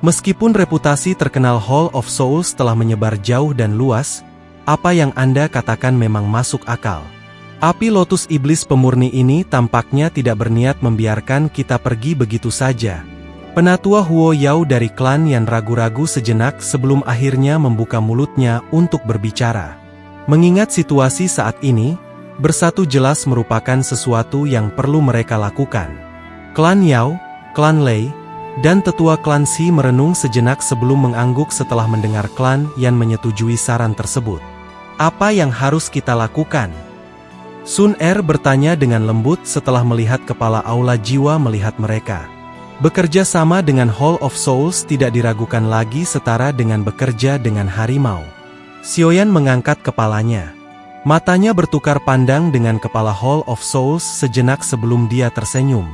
Meskipun reputasi terkenal Hall of Souls telah menyebar jauh dan luas, apa yang Anda katakan memang masuk akal. Api lotus iblis pemurni ini tampaknya tidak berniat membiarkan kita pergi begitu saja. Penatua Huo Yao dari klan yang ragu-ragu sejenak sebelum akhirnya membuka mulutnya untuk berbicara. Mengingat situasi saat ini, bersatu jelas merupakan sesuatu yang perlu mereka lakukan. Klan Yao, klan Lei, dan tetua klan Xi merenung sejenak sebelum mengangguk setelah mendengar klan Yan menyetujui saran tersebut. Apa yang harus kita lakukan? Sun Er bertanya dengan lembut setelah melihat kepala aula jiwa melihat mereka. Bekerja sama dengan Hall of Souls tidak diragukan lagi setara dengan bekerja dengan harimau. Sioyan mengangkat kepalanya. Matanya bertukar pandang dengan kepala Hall of Souls sejenak sebelum dia tersenyum.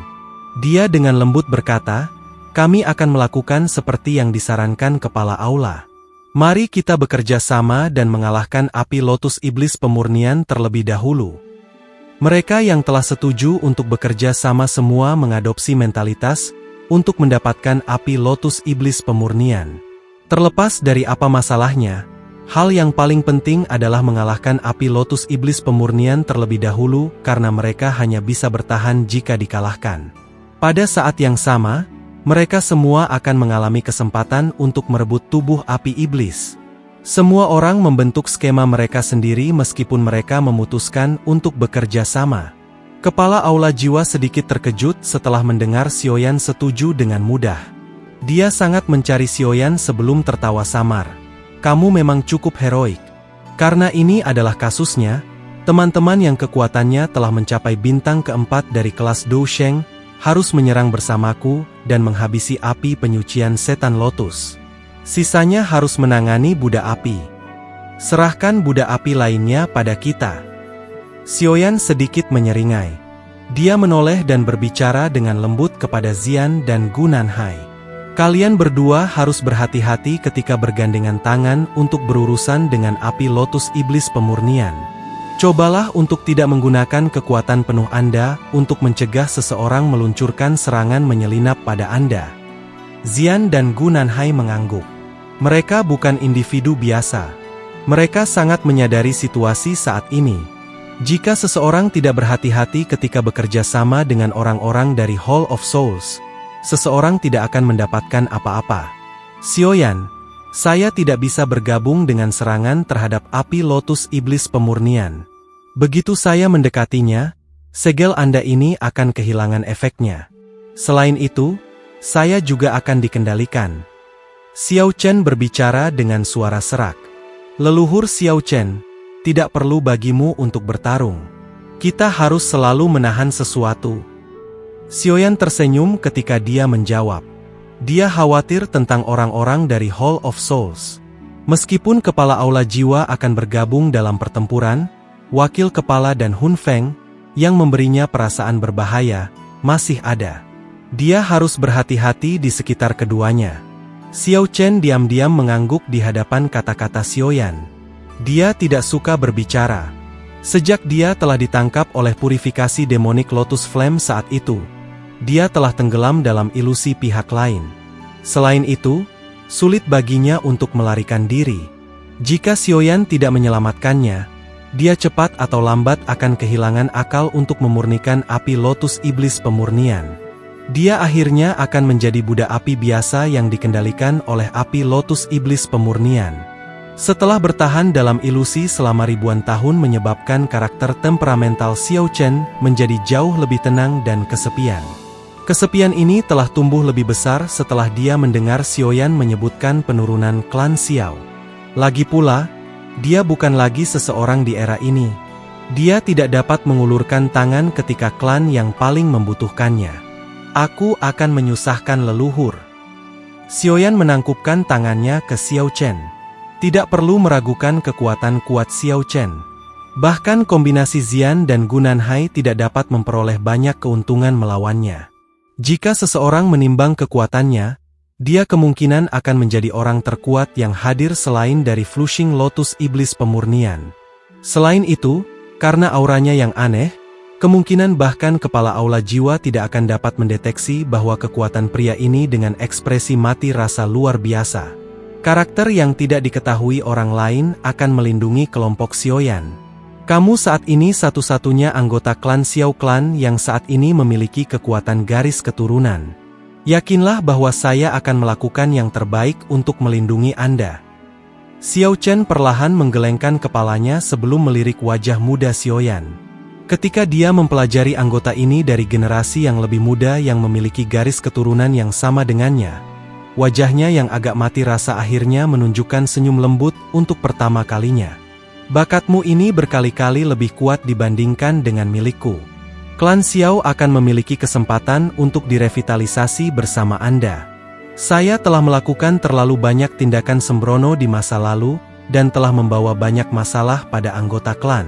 Dia dengan lembut berkata, "Kami akan melakukan seperti yang disarankan kepala aula. Mari kita bekerja sama dan mengalahkan api lotus iblis pemurnian terlebih dahulu." Mereka yang telah setuju untuk bekerja sama semua mengadopsi mentalitas untuk mendapatkan api lotus iblis pemurnian. Terlepas dari apa masalahnya, Hal yang paling penting adalah mengalahkan api lotus iblis pemurnian terlebih dahulu karena mereka hanya bisa bertahan jika dikalahkan. Pada saat yang sama, mereka semua akan mengalami kesempatan untuk merebut tubuh api iblis. Semua orang membentuk skema mereka sendiri meskipun mereka memutuskan untuk bekerja sama. Kepala Aula Jiwa sedikit terkejut setelah mendengar Xiaoyan setuju dengan mudah. Dia sangat mencari Xiaoyan sebelum tertawa samar. Kamu memang cukup heroik. Karena ini adalah kasusnya, teman-teman yang kekuatannya telah mencapai bintang keempat dari kelas Dou Sheng harus menyerang bersamaku dan menghabisi api penyucian setan lotus. Sisanya harus menangani Buddha api. Serahkan Buddha api lainnya pada kita. Xiaoyan sedikit menyeringai. Dia menoleh dan berbicara dengan lembut kepada Xian dan Gu Nanhai. Kalian berdua harus berhati-hati ketika bergandengan tangan untuk berurusan dengan api lotus iblis pemurnian. Cobalah untuk tidak menggunakan kekuatan penuh Anda untuk mencegah seseorang meluncurkan serangan menyelinap pada Anda. Xian dan Gu Nanhai mengangguk. Mereka bukan individu biasa. Mereka sangat menyadari situasi saat ini. Jika seseorang tidak berhati-hati ketika bekerja sama dengan orang-orang dari Hall of Souls, seseorang tidak akan mendapatkan apa-apa. Xiaoyan, saya tidak bisa bergabung dengan serangan terhadap api lotus iblis pemurnian. Begitu saya mendekatinya, segel Anda ini akan kehilangan efeknya. Selain itu, saya juga akan dikendalikan. Xiao Chen berbicara dengan suara serak. Leluhur Xiao Chen, tidak perlu bagimu untuk bertarung. Kita harus selalu menahan sesuatu. Xiaoyan tersenyum ketika dia menjawab. Dia khawatir tentang orang-orang dari Hall of Souls. Meskipun kepala Aula Jiwa akan bergabung dalam pertempuran, wakil kepala dan Hun Feng, yang memberinya perasaan berbahaya, masih ada. Dia harus berhati-hati di sekitar keduanya. Xiao Chen diam-diam mengangguk di hadapan kata-kata Xiaoyan. Dia tidak suka berbicara. Sejak dia telah ditangkap oleh purifikasi demonik Lotus Flame saat itu, dia telah tenggelam dalam ilusi pihak lain. Selain itu, sulit baginya untuk melarikan diri. Jika Xiaoyan tidak menyelamatkannya, dia cepat atau lambat akan kehilangan akal untuk memurnikan api lotus iblis pemurnian. Dia akhirnya akan menjadi Buddha api biasa yang dikendalikan oleh api lotus iblis pemurnian. Setelah bertahan dalam ilusi selama ribuan tahun menyebabkan karakter temperamental Xiao Chen menjadi jauh lebih tenang dan kesepian. Kesepian ini telah tumbuh lebih besar setelah dia mendengar Xiaoyan menyebutkan penurunan klan Xiao. Lagi pula, dia bukan lagi seseorang di era ini. Dia tidak dapat mengulurkan tangan ketika klan yang paling membutuhkannya. Aku akan menyusahkan leluhur. Xiaoyan menangkupkan tangannya ke Xiao Chen. Tidak perlu meragukan kekuatan kuat Xiao Chen. Bahkan kombinasi Xian dan Gu Nanhai tidak dapat memperoleh banyak keuntungan melawannya. Jika seseorang menimbang kekuatannya, dia kemungkinan akan menjadi orang terkuat yang hadir selain dari Flushing Lotus Iblis Pemurnian. Selain itu, karena auranya yang aneh, kemungkinan bahkan kepala Aula Jiwa tidak akan dapat mendeteksi bahwa kekuatan pria ini dengan ekspresi mati rasa luar biasa. Karakter yang tidak diketahui orang lain akan melindungi kelompok Xiaoyan. Kamu saat ini satu-satunya anggota klan Xiao Clan yang saat ini memiliki kekuatan garis keturunan. Yakinlah bahwa saya akan melakukan yang terbaik untuk melindungi Anda. Xiao Chen perlahan menggelengkan kepalanya sebelum melirik wajah muda Xiaoyan. Ketika dia mempelajari anggota ini dari generasi yang lebih muda yang memiliki garis keturunan yang sama dengannya, wajahnya yang agak mati rasa akhirnya menunjukkan senyum lembut untuk pertama kalinya. Bakatmu ini berkali-kali lebih kuat dibandingkan dengan milikku. Klan Xiao akan memiliki kesempatan untuk direvitalisasi bersama Anda. Saya telah melakukan terlalu banyak tindakan sembrono di masa lalu, dan telah membawa banyak masalah pada anggota klan.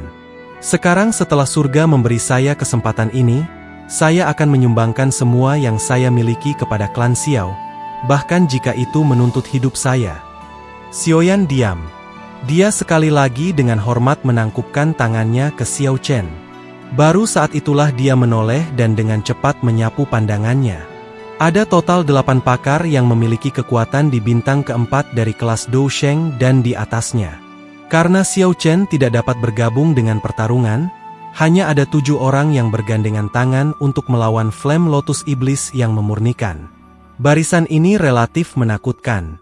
Sekarang setelah surga memberi saya kesempatan ini, saya akan menyumbangkan semua yang saya miliki kepada klan Xiao, bahkan jika itu menuntut hidup saya. Xiaoyan diam. Dia sekali lagi dengan hormat menangkupkan tangannya ke Xiao Chen. Baru saat itulah dia menoleh dan dengan cepat menyapu pandangannya. Ada total 8 pakar yang memiliki kekuatan di bintang keempat dari kelas Dou Sheng dan di atasnya. Karena Xiao Chen tidak dapat bergabung dengan pertarungan, hanya ada 7 orang yang bergandengan tangan untuk melawan Flame Lotus Iblis yang memurnikan. Barisan ini relatif menakutkan.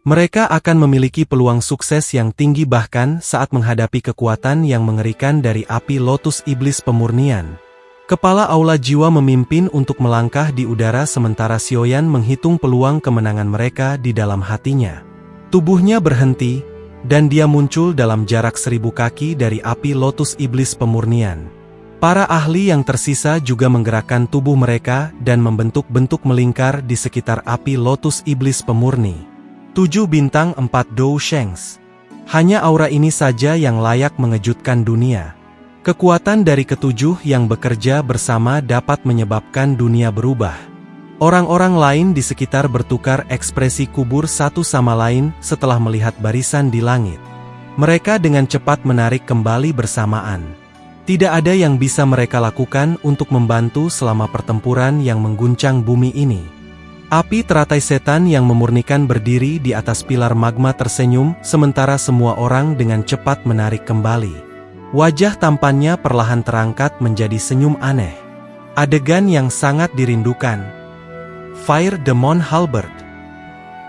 Mereka akan memiliki peluang sukses yang tinggi bahkan saat menghadapi kekuatan yang mengerikan dari api Lotus Iblis pemurnian. Kepala Aula Jiwa memimpin untuk melangkah di udara sementara Xiaoyan menghitung peluang kemenangan mereka di dalam hatinya. Tubuhnya berhenti, dan dia muncul dalam jarak 1000 kaki dari api Lotus Iblis pemurnian. Para ahli yang tersisa juga menggerakkan tubuh mereka dan membentuk bentuk melingkar di sekitar api Lotus Iblis pemurni. 7 bintang 4 Dou Shengs. Hanya aura ini saja yang layak mengejutkan dunia. Kekuatan dari ketujuh yang bekerja bersama dapat menyebabkan dunia berubah. Orang-orang lain di sekitar bertukar ekspresi kubur satu sama lain setelah melihat barisan di langit. Mereka dengan cepat menarik kembali bersamaan. Tidak ada yang bisa mereka lakukan untuk membantu selama pertempuran yang mengguncang bumi ini. Api teratai setan yang memurnikan berdiri di atas pilar magma tersenyum, sementara semua orang dengan cepat menarik kembali. Wajah tampannya perlahan terangkat menjadi senyum aneh. Adegan yang sangat dirindukan. Fire Demon Halberd.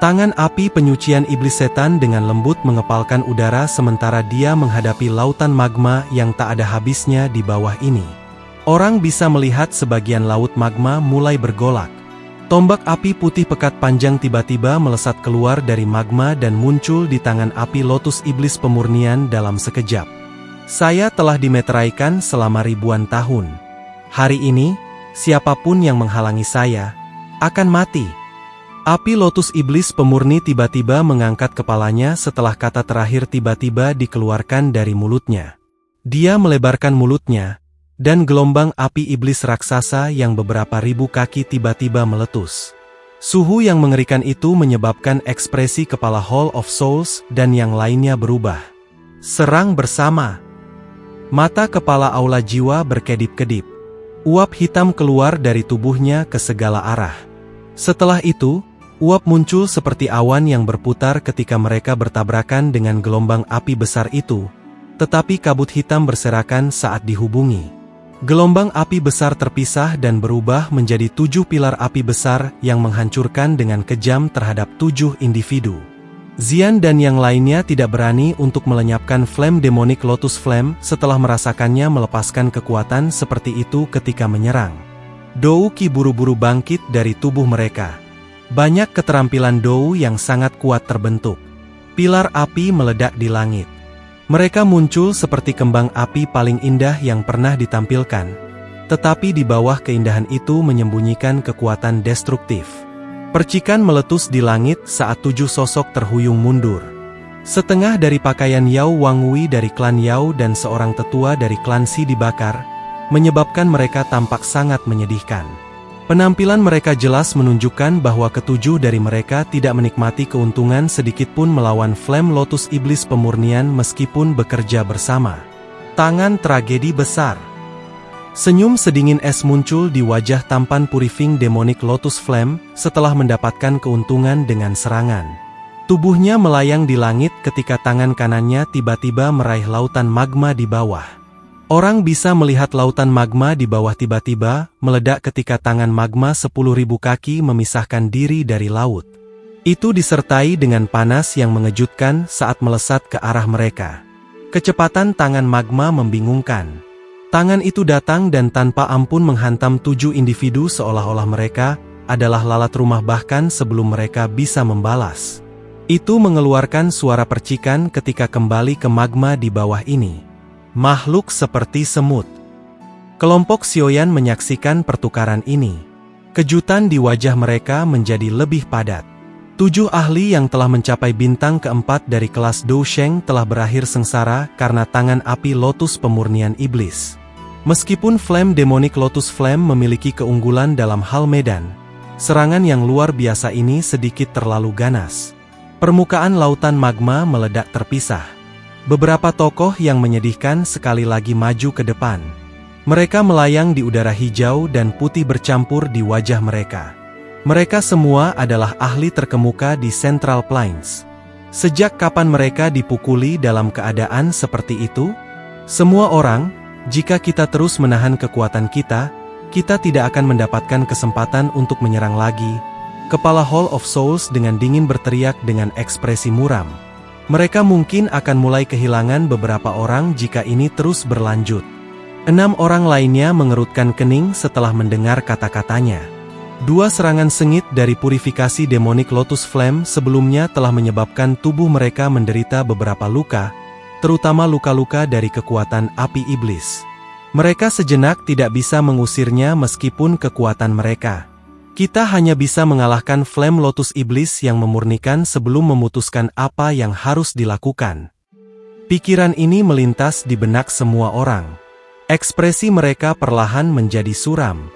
Tangan api penyucian iblis setan dengan lembut mengepalkan udara sementara dia menghadapi lautan magma yang tak ada habisnya di bawah ini. Orang bisa melihat sebagian laut magma mulai bergolak. Tombak api putih pekat panjang tiba-tiba melesat keluar dari magma dan muncul di tangan api Lotus Iblis pemurnian dalam sekejap. Saya telah dimeteraikan selama ribuan tahun. Hari ini, siapapun yang menghalangi saya, akan mati. Api Lotus Iblis pemurni tiba-tiba mengangkat kepalanya setelah kata terakhir tiba-tiba dikeluarkan dari mulutnya. Dia melebarkan mulutnya, dan gelombang api iblis raksasa yang beberapa ribu kaki tiba-tiba meletus. Suhu yang mengerikan itu menyebabkan ekspresi kepala Hall of Souls dan yang lainnya berubah. Serang bersama. Mata kepala Aula Jiwa berkedip-kedip. Uap hitam keluar dari tubuhnya ke segala arah. Setelah itu, uap muncul seperti awan yang berputar ketika mereka bertabrakan dengan gelombang api besar itu, tetapi kabut hitam berserakan saat dihubungi. Gelombang api besar terpisah dan berubah menjadi 7 pilar api besar yang menghancurkan dengan kejam terhadap 7 individu. Xian dan yang lainnya tidak berani untuk melenyapkan Flame Demonic Lotus Flame setelah merasakannya melepaskan kekuatan seperti itu ketika menyerang. Dou Qi buru-buru bangkit dari tubuh mereka. Banyak keterampilan Dou yang sangat kuat terbentuk. Pilar api meledak di langit. Mereka muncul seperti kembang api paling indah yang pernah ditampilkan, tetapi di bawah keindahan itu menyembunyikan kekuatan destruktif. Percikan meletus di langit saat 7 sosok terhuyung mundur. Setengah dari pakaian Yao Wangwei dari klan Yao dan seorang tetua dari klan Si dibakar, menyebabkan mereka tampak sangat menyedihkan. Penampilan mereka jelas menunjukkan bahwa ketujuh dari mereka tidak menikmati keuntungan sedikitpun melawan Flame Lotus Iblis pemurnian meskipun bekerja bersama. Tangan tragedi besar. Senyum sedingin es muncul di wajah tampan Purifying Demonic Lotus Flame setelah mendapatkan keuntungan dengan serangan. Tubuhnya melayang di langit ketika tangan kanannya tiba-tiba meraih lautan magma di bawah. Orang bisa melihat lautan magma di bawah tiba-tiba meledak ketika tangan magma 10.000 kaki memisahkan diri dari laut. Itu disertai dengan panas yang mengejutkan saat melesat ke arah mereka. Kecepatan tangan magma membingungkan. Tangan itu datang dan tanpa ampun menghantam 7 individu seolah-olah mereka adalah lalat rumah bahkan sebelum mereka bisa membalas. Itu mengeluarkan suara percikan ketika kembali ke magma di bawah ini. Makhluk seperti semut. Kelompok Xiaoyan menyaksikan pertukaran ini. Kejutan di wajah mereka menjadi lebih padat. 7 ahli yang telah mencapai bintang keempat dari kelas Dou Sheng telah berakhir sengsara karena tangan api Lotus pemurnian iblis. Meskipun Flame Demonic Lotus Flame memiliki keunggulan dalam hal medan, serangan yang luar biasa ini sedikit terlalu ganas. Permukaan lautan magma meledak terpisah. Beberapa tokoh yang menyedihkan sekali lagi maju ke depan. Mereka melayang di udara hijau dan putih bercampur di wajah mereka. Mereka semua adalah ahli terkemuka di Central Plains. Sejak kapan mereka dipukuli dalam keadaan seperti itu? Semua orang, jika kita terus menahan kekuatan kita tidak akan mendapatkan kesempatan untuk menyerang lagi. Kepala Hall of Souls dengan dingin berteriak dengan ekspresi muram. Mereka mungkin akan mulai kehilangan beberapa orang jika ini terus berlanjut. 6 orang lainnya mengerutkan kening setelah mendengar kata-katanya. 2 serangan sengit dari purifikasi Demonic Lotus Flame sebelumnya telah menyebabkan tubuh mereka menderita beberapa luka, terutama luka-luka dari kekuatan api iblis. Mereka sejenak tidak bisa mengusirnya meskipun kekuatan mereka. Kita hanya bisa mengalahkan Flame Lotus Iblis yang memurnikan sebelum memutuskan apa yang harus dilakukan. Pikiran ini melintas di benak semua orang. Ekspresi mereka perlahan menjadi suram.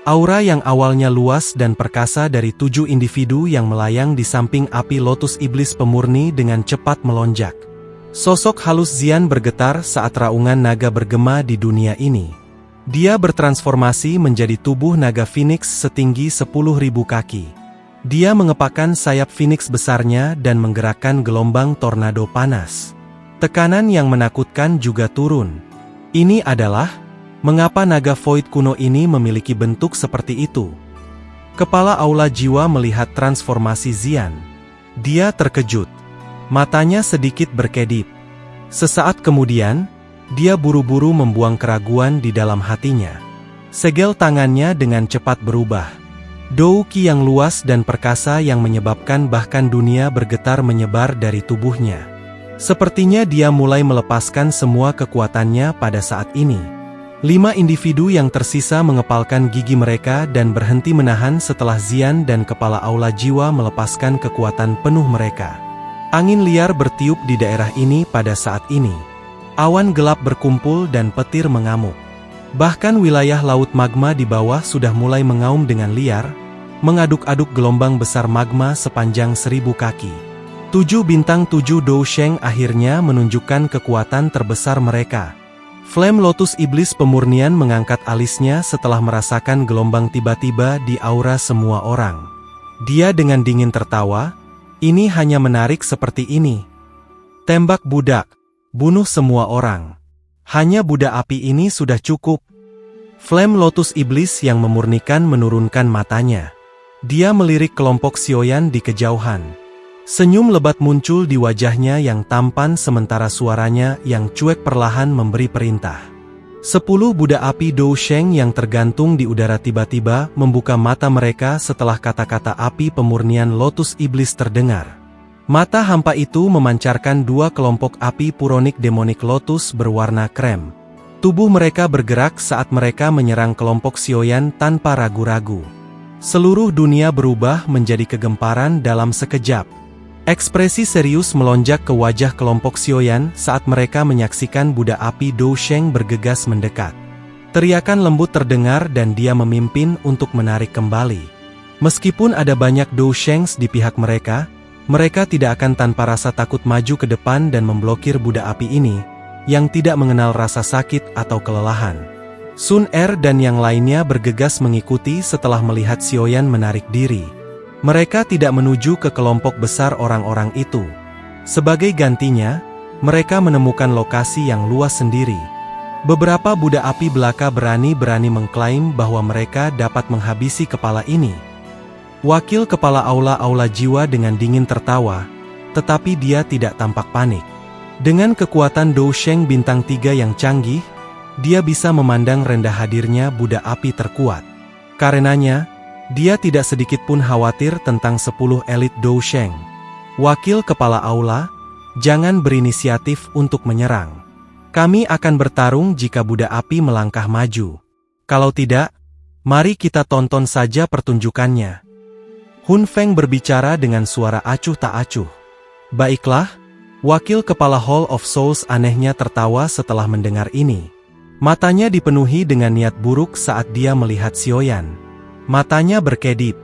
Aura yang awalnya luas dan perkasa dari 7 individu yang melayang di samping api Lotus Iblis pemurni dengan cepat melonjak. Sosok halus Xian bergetar saat raungan naga bergema di dunia ini. Dia bertransformasi menjadi tubuh naga Phoenix setinggi 10.000 kaki. Dia mengepakkan sayap Phoenix besarnya dan menggerakkan gelombang tornado panas. Tekanan yang menakutkan juga turun. Ini adalah mengapa naga Void kuno ini memiliki bentuk seperti itu. Kepala Aula Jiwa melihat transformasi Xian. Dia terkejut. Matanya sedikit berkedip. Sesaat kemudian, dia buru-buru membuang keraguan di dalam hatinya. Segel tangannya dengan cepat berubah. Dou Qi yang luas dan perkasa yang menyebabkan bahkan dunia bergetar menyebar dari tubuhnya. Sepertinya dia mulai melepaskan semua kekuatannya pada saat ini. 5 individu yang tersisa mengepalkan gigi mereka dan berhenti menahan setelah Xian dan Kepala Aula Jiwa melepaskan kekuatan penuh mereka. Angin liar bertiup di daerah ini pada saat ini. Awan gelap berkumpul dan petir mengamuk. Bahkan wilayah laut magma di bawah sudah mulai mengaum dengan liar, mengaduk-aduk gelombang besar magma sepanjang 1000 kaki. 7 bintang 7 Dou Sheng akhirnya menunjukkan kekuatan terbesar mereka. Flame Lotus Iblis pemurnian mengangkat alisnya setelah merasakan gelombang tiba-tiba di aura semua orang. Dia dengan dingin tertawa, ini hanya menarik seperti ini. Tembak budak, bunuh semua orang. Hanya budak api ini sudah cukup. Flame Lotus Iblis yang memurnikan menurunkan matanya. Dia melirik kelompok Sioyan di kejauhan. Senyum lebat muncul di wajahnya yang tampan sementara suaranya yang cuek perlahan memberi perintah. 10 budak api Dou Sheng yang tergantung di udara tiba-tiba membuka mata mereka setelah kata-kata api pemurnian Lotus Iblis terdengar. Mata hampa itu memancarkan 2 kelompok api Puronic Demonic Lotus berwarna krem. Tubuh mereka bergerak saat mereka menyerang kelompok Sioyan tanpa ragu-ragu. Seluruh dunia berubah menjadi kegemparan dalam sekejap. Ekspresi serius melonjak ke wajah kelompok Sioyan saat mereka menyaksikan budak api Dou Sheng bergegas mendekat. Teriakan lembut terdengar dan dia memimpin untuk menarik kembali. Meskipun ada banyak Dou Shengs di pihak mereka tidak akan tanpa rasa takut maju ke depan dan memblokir budak api ini, yang tidak mengenal rasa sakit atau kelelahan. Sun Er dan yang lainnya bergegas mengikuti setelah melihat Sioyan menarik diri. Mereka tidak menuju ke kelompok besar orang-orang itu. Sebagai gantinya, mereka menemukan lokasi yang luas sendiri. Beberapa budak api belaka berani-berani mengklaim bahwa mereka dapat menghabisi kepala ini. Wakil kepala Aula Jiwa dengan dingin tertawa, tetapi dia tidak tampak panik. Dengan kekuatan Dou Sheng bintang 3 yang canggih, dia bisa memandang rendah hadirnya budak api terkuat. Karenanya, dia tidak sedikit pun khawatir tentang 10 elit Dou Sheng. Wakil kepala aula, jangan berinisiatif untuk menyerang. Kami akan bertarung jika budak api melangkah maju. Kalau tidak, mari kita tonton saja pertunjukannya. Hun Feng berbicara dengan suara acuh tak acuh. Baiklah, wakil kepala Hall of Souls anehnya tertawa setelah mendengar ini. Matanya dipenuhi dengan niat buruk saat dia melihat Sioyan. Matanya berkedip.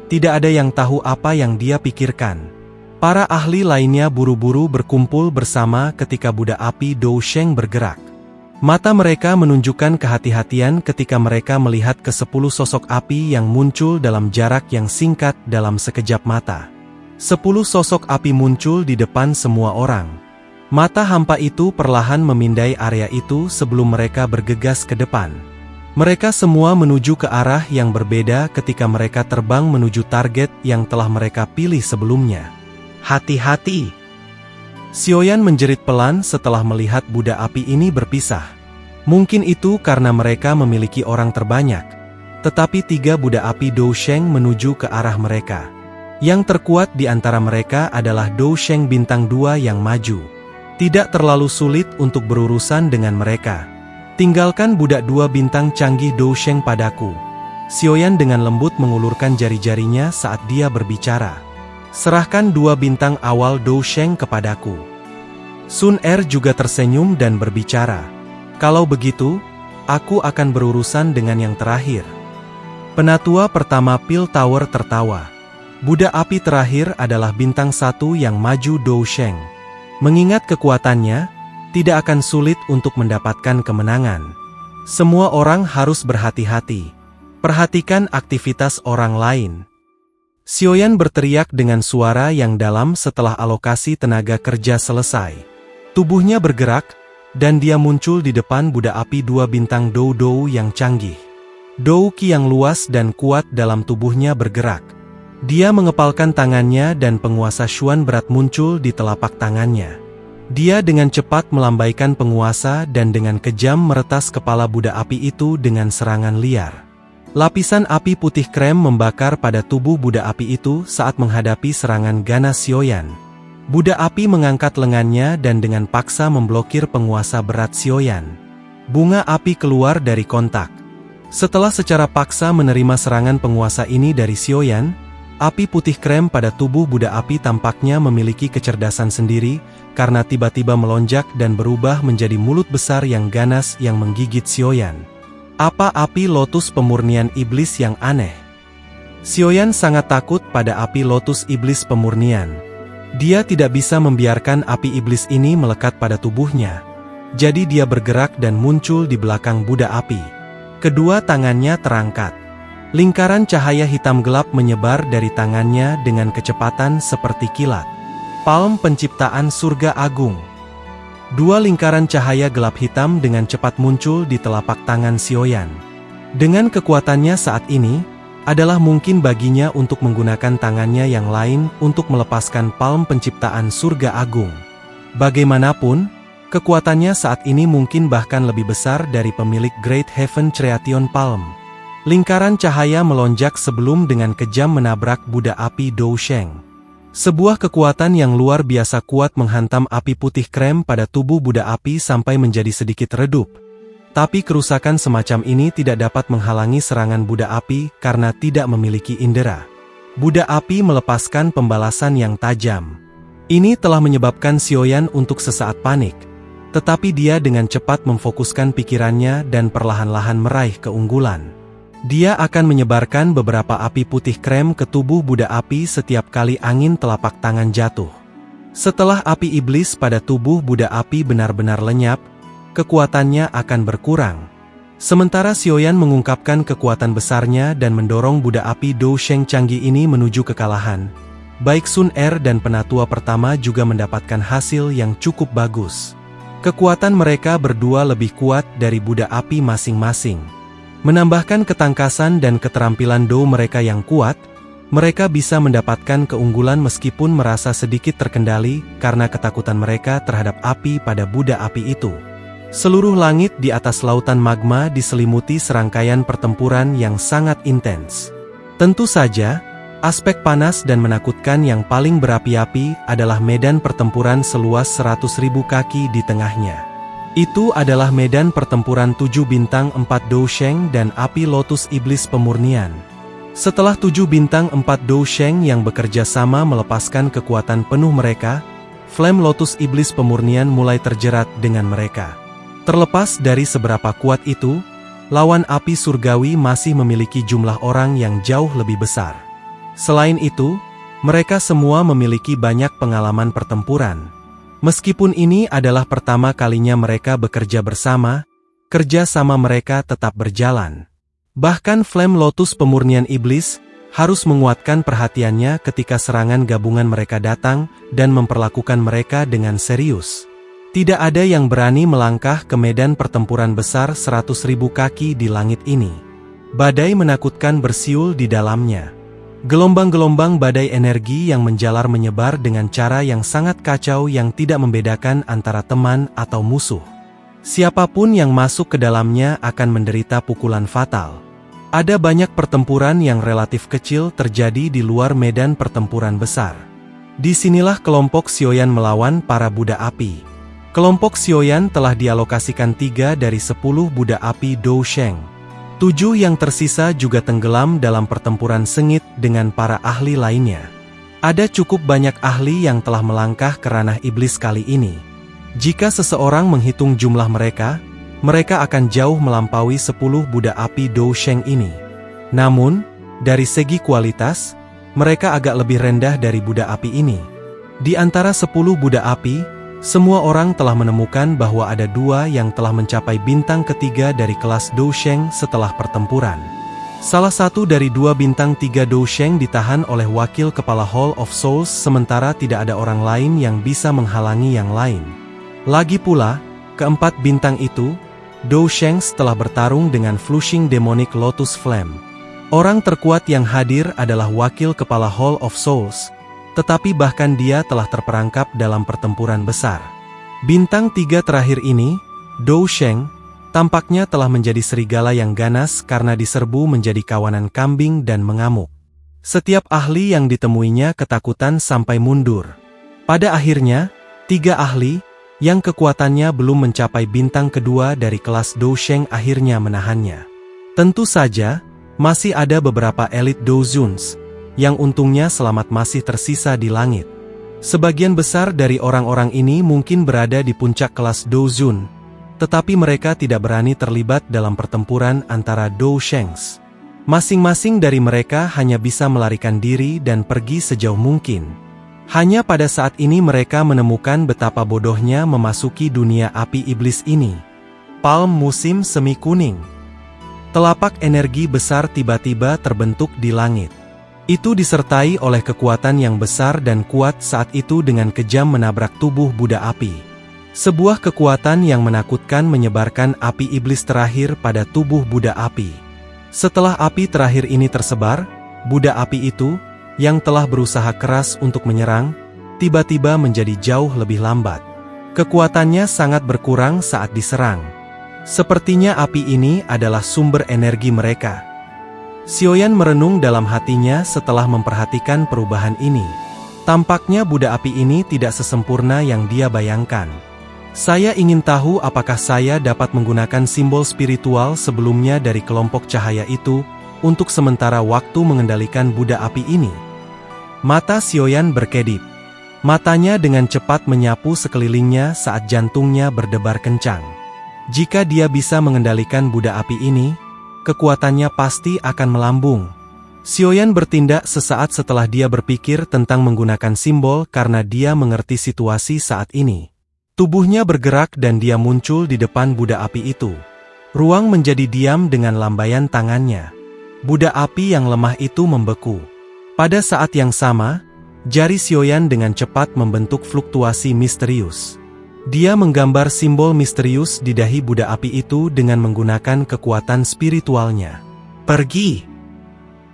Tidak ada yang tahu apa yang dia pikirkan. Para ahli lainnya buru-buru berkumpul bersama ketika budak api Dou Sheng bergerak. Mata mereka menunjukkan kehati-hatian ketika mereka melihat ke-10 sosok api yang muncul dalam jarak yang singkat dalam sekejap mata. 10 sosok api muncul di depan semua orang. Mata hampa itu perlahan memindai area itu sebelum mereka bergegas ke depan. Mereka semua menuju ke arah yang berbeda ketika mereka terbang menuju target yang telah mereka pilih sebelumnya. Hati-hati! Xiaoyan menjerit pelan setelah melihat Buddha api ini berpisah. Mungkin itu karena mereka memiliki orang terbanyak. Tetapi 3 Buddha api Dou Sheng menuju ke arah mereka. Yang terkuat di antara mereka adalah Dou Sheng bintang 2 yang maju. Tidak terlalu sulit untuk berurusan dengan mereka. Tinggalkan budak 2 bintang canggih Dou Sheng padaku. Xiaoyan dengan lembut mengulurkan jari-jarinya saat dia berbicara. Serahkan 2 bintang awal Dou Sheng kepadaku. Sun Er juga tersenyum dan berbicara. Kalau begitu, aku akan berurusan dengan yang terakhir. Penatua pertama Pil Tower tertawa. Budak api terakhir adalah bintang 1 yang maju Dou Sheng. Mengingat kekuatannya, tidak akan sulit untuk mendapatkan kemenangan. Semua orang harus berhati-hati. Perhatikan aktivitas orang lain. Xiaoyan berteriak dengan suara yang dalam setelah alokasi tenaga kerja selesai. Tubuhnya bergerak, dan dia muncul di depan budak api 2 bintang Dou Dou yang canggih. Dou Qi yang luas dan kuat dalam tubuhnya bergerak. Dia mengepalkan tangannya dan penguasa Xuan berat muncul di telapak tangannya. Dia dengan cepat melambaikan penguasa dan dengan kejam meretas kepala budak api itu dengan serangan liar. Lapisan api putih krem membakar pada tubuh budak api itu saat menghadapi serangan ganas Xiaoyan. Budak api mengangkat lengannya dan dengan paksa memblokir penguasa berat Xiaoyan. Bunga api keluar dari kontak. Setelah secara paksa menerima serangan penguasa ini dari Xiaoyan, api putih krem pada tubuh budak api tampaknya memiliki kecerdasan sendiri, karena tiba-tiba melonjak dan berubah menjadi mulut besar yang ganas yang menggigit Xiaoyan. Apa api lotus pemurnian iblis yang aneh? Xiaoyan sangat takut pada api lotus iblis pemurnian. Dia tidak bisa membiarkan api iblis ini melekat pada tubuhnya. Jadi dia bergerak dan muncul di belakang budak api. Kedua tangannya terangkat. Lingkaran cahaya hitam gelap menyebar dari tangannya dengan kecepatan seperti kilat. Palm penciptaan surga agung. 2 lingkaran cahaya gelap hitam dengan cepat muncul di telapak tangan Xiaoyan. Dengan kekuatannya saat ini, adalah mungkin baginya untuk menggunakan tangannya yang lain untuk melepaskan palm penciptaan surga agung. Bagaimanapun, kekuatannya saat ini mungkin bahkan lebih besar dari pemilik Great Heaven Creation Palm. Lingkaran cahaya melonjak sebelum dengan kejam menabrak budak api Dou Sheng. Sebuah kekuatan yang luar biasa kuat menghantam api putih krem pada tubuh budak api sampai menjadi sedikit redup. Tapi kerusakan semacam ini tidak dapat menghalangi serangan budak api karena tidak memiliki indera. Budak api melepaskan pembalasan yang tajam. Ini telah menyebabkan Xiaoyan untuk sesaat panik. Tetapi dia dengan cepat memfokuskan pikirannya dan perlahan-lahan meraih keunggulan. Dia akan menyebarkan beberapa api putih krem ke tubuh budak api setiap kali angin telapak tangan jatuh. Setelah api iblis pada tubuh budak api benar-benar lenyap, kekuatannya akan berkurang. Sementara Xiaoyan mengungkapkan kekuatan besarnya dan mendorong budak api Dou Sheng canggih ini menuju kekalahan. Baik Sun Er dan penatua pertama juga mendapatkan hasil yang cukup bagus. Kekuatan mereka berdua lebih kuat dari budak api masing-masing. Menambahkan ketangkasan dan keterampilan Dou mereka yang kuat, mereka bisa mendapatkan keunggulan meskipun merasa sedikit terkendali karena ketakutan mereka terhadap api pada budak api itu. Seluruh langit di atas lautan magma diselimuti serangkaian pertempuran yang sangat intens. Tentu saja, aspek panas dan menakutkan yang paling berapi-api adalah medan pertempuran seluas 100.000 kaki di tengahnya. Itu adalah medan pertempuran 7 bintang 4 Dou Sheng dan api lotus iblis pemurnian. Setelah 7 bintang 4 Dou Sheng yang bekerja sama melepaskan kekuatan penuh mereka, flame lotus iblis pemurnian mulai terjerat dengan mereka. Terlepas dari seberapa kuat itu, lawan api surgawi masih memiliki jumlah orang yang jauh lebih besar. Selain itu, mereka semua memiliki banyak pengalaman pertempuran. Meskipun ini adalah pertama kalinya mereka bekerja bersama, kerja sama mereka tetap berjalan. Bahkan Flame Lotus pemurnian iblis harus menguatkan perhatiannya ketika serangan gabungan mereka datang dan memperlakukan mereka dengan serius. Tidak ada yang berani melangkah ke medan pertempuran besar 100.000 kaki di langit ini. Badai menakutkan bersiul di dalamnya. Gelombang-gelombang badai energi yang menjalar menyebar dengan cara yang sangat kacau yang tidak membedakan antara teman atau musuh. Siapapun yang masuk ke dalamnya akan menderita pukulan fatal. Ada banyak pertempuran yang relatif kecil terjadi di luar medan pertempuran besar. Disinilah kelompok Sioyan melawan para Buddha api. Kelompok Sioyan telah dialokasikan 3 dari 10 Buddha api Dousheng. 7 yang tersisa juga tenggelam dalam pertempuran sengit dengan para ahli lainnya. Ada cukup banyak ahli yang telah melangkah ke ranah iblis kali ini. Jika seseorang menghitung jumlah mereka akan jauh melampaui 10 Buddha api Dousheng ini. Namun, dari segi kualitas, mereka agak lebih rendah dari Buddha api ini. Di antara 10 Buddha api, semua orang telah menemukan bahwa ada 2 yang telah mencapai bintang ketiga dari kelas Dousheng setelah pertempuran. Salah satu dari 2 bintang 3 Dousheng ditahan oleh wakil kepala Hall of Souls sementara tidak ada orang lain yang bisa menghalangi yang lain. Lagi pula, keempat bintang itu, Dousheng telah bertarung dengan Flushing Demonic Lotus Flame. Orang terkuat yang hadir adalah wakil kepala Hall of Souls, tetapi bahkan dia telah terperangkap dalam pertempuran besar. Bintang 3 terakhir ini, Dousheng, tampaknya telah menjadi serigala yang ganas karena diserbu menjadi kawanan kambing dan mengamuk. Setiap ahli yang ditemuinya ketakutan sampai mundur. Pada akhirnya, 3 ahli, yang kekuatannya belum mencapai bintang kedua dari kelas Dousheng akhirnya menahannya. Tentu saja, masih ada beberapa elit Douzuns, yang untungnya selamat masih tersisa di langit. Sebagian besar dari orang-orang ini mungkin berada di puncak kelas Douzun, tetapi mereka tidak berani terlibat dalam pertempuran antara Doushengs. Masing-masing dari mereka hanya bisa melarikan diri dan pergi sejauh mungkin. Hanya pada saat ini mereka menemukan betapa bodohnya memasuki dunia api iblis ini. Palm musim semi kuning. Telapak energi besar tiba-tiba terbentuk di langit. Itu disertai oleh kekuatan yang besar dan kuat saat itu dengan kejam menabrak tubuh Buddha api. Sebuah kekuatan yang menakutkan menyebarkan api iblis terakhir pada tubuh Buddha api. Setelah api terakhir ini tersebar, Buddha api itu, yang telah berusaha keras untuk menyerang, tiba-tiba menjadi jauh lebih lambat. Kekuatannya sangat berkurang saat diserang. Sepertinya api ini adalah sumber energi mereka. Sioyan merenung dalam hatinya setelah memperhatikan perubahan ini. Tampaknya Buddha api ini tidak sesempurna yang dia bayangkan. Saya ingin tahu apakah saya dapat menggunakan simbol spiritual sebelumnya dari kelompok cahaya itu, untuk sementara waktu mengendalikan Buddha api ini. Mata Sioyan berkedip. Matanya dengan cepat menyapu sekelilingnya saat jantungnya berdebar kencang. Jika dia bisa mengendalikan Buddha api ini, kekuatannya pasti akan melambung. Sioyan bertindak sesaat setelah dia berpikir tentang menggunakan simbol karena dia mengerti situasi saat ini. Tubuhnya bergerak dan dia muncul di depan Buddha api itu. Ruang menjadi diam dengan lambaian tangannya. Buddha api yang lemah itu membeku. Pada saat yang sama, jari Sioyan dengan cepat membentuk fluktuasi misterius. Dia menggambar simbol misterius di dahi Buddha api itu dengan menggunakan kekuatan spiritualnya. Pergi!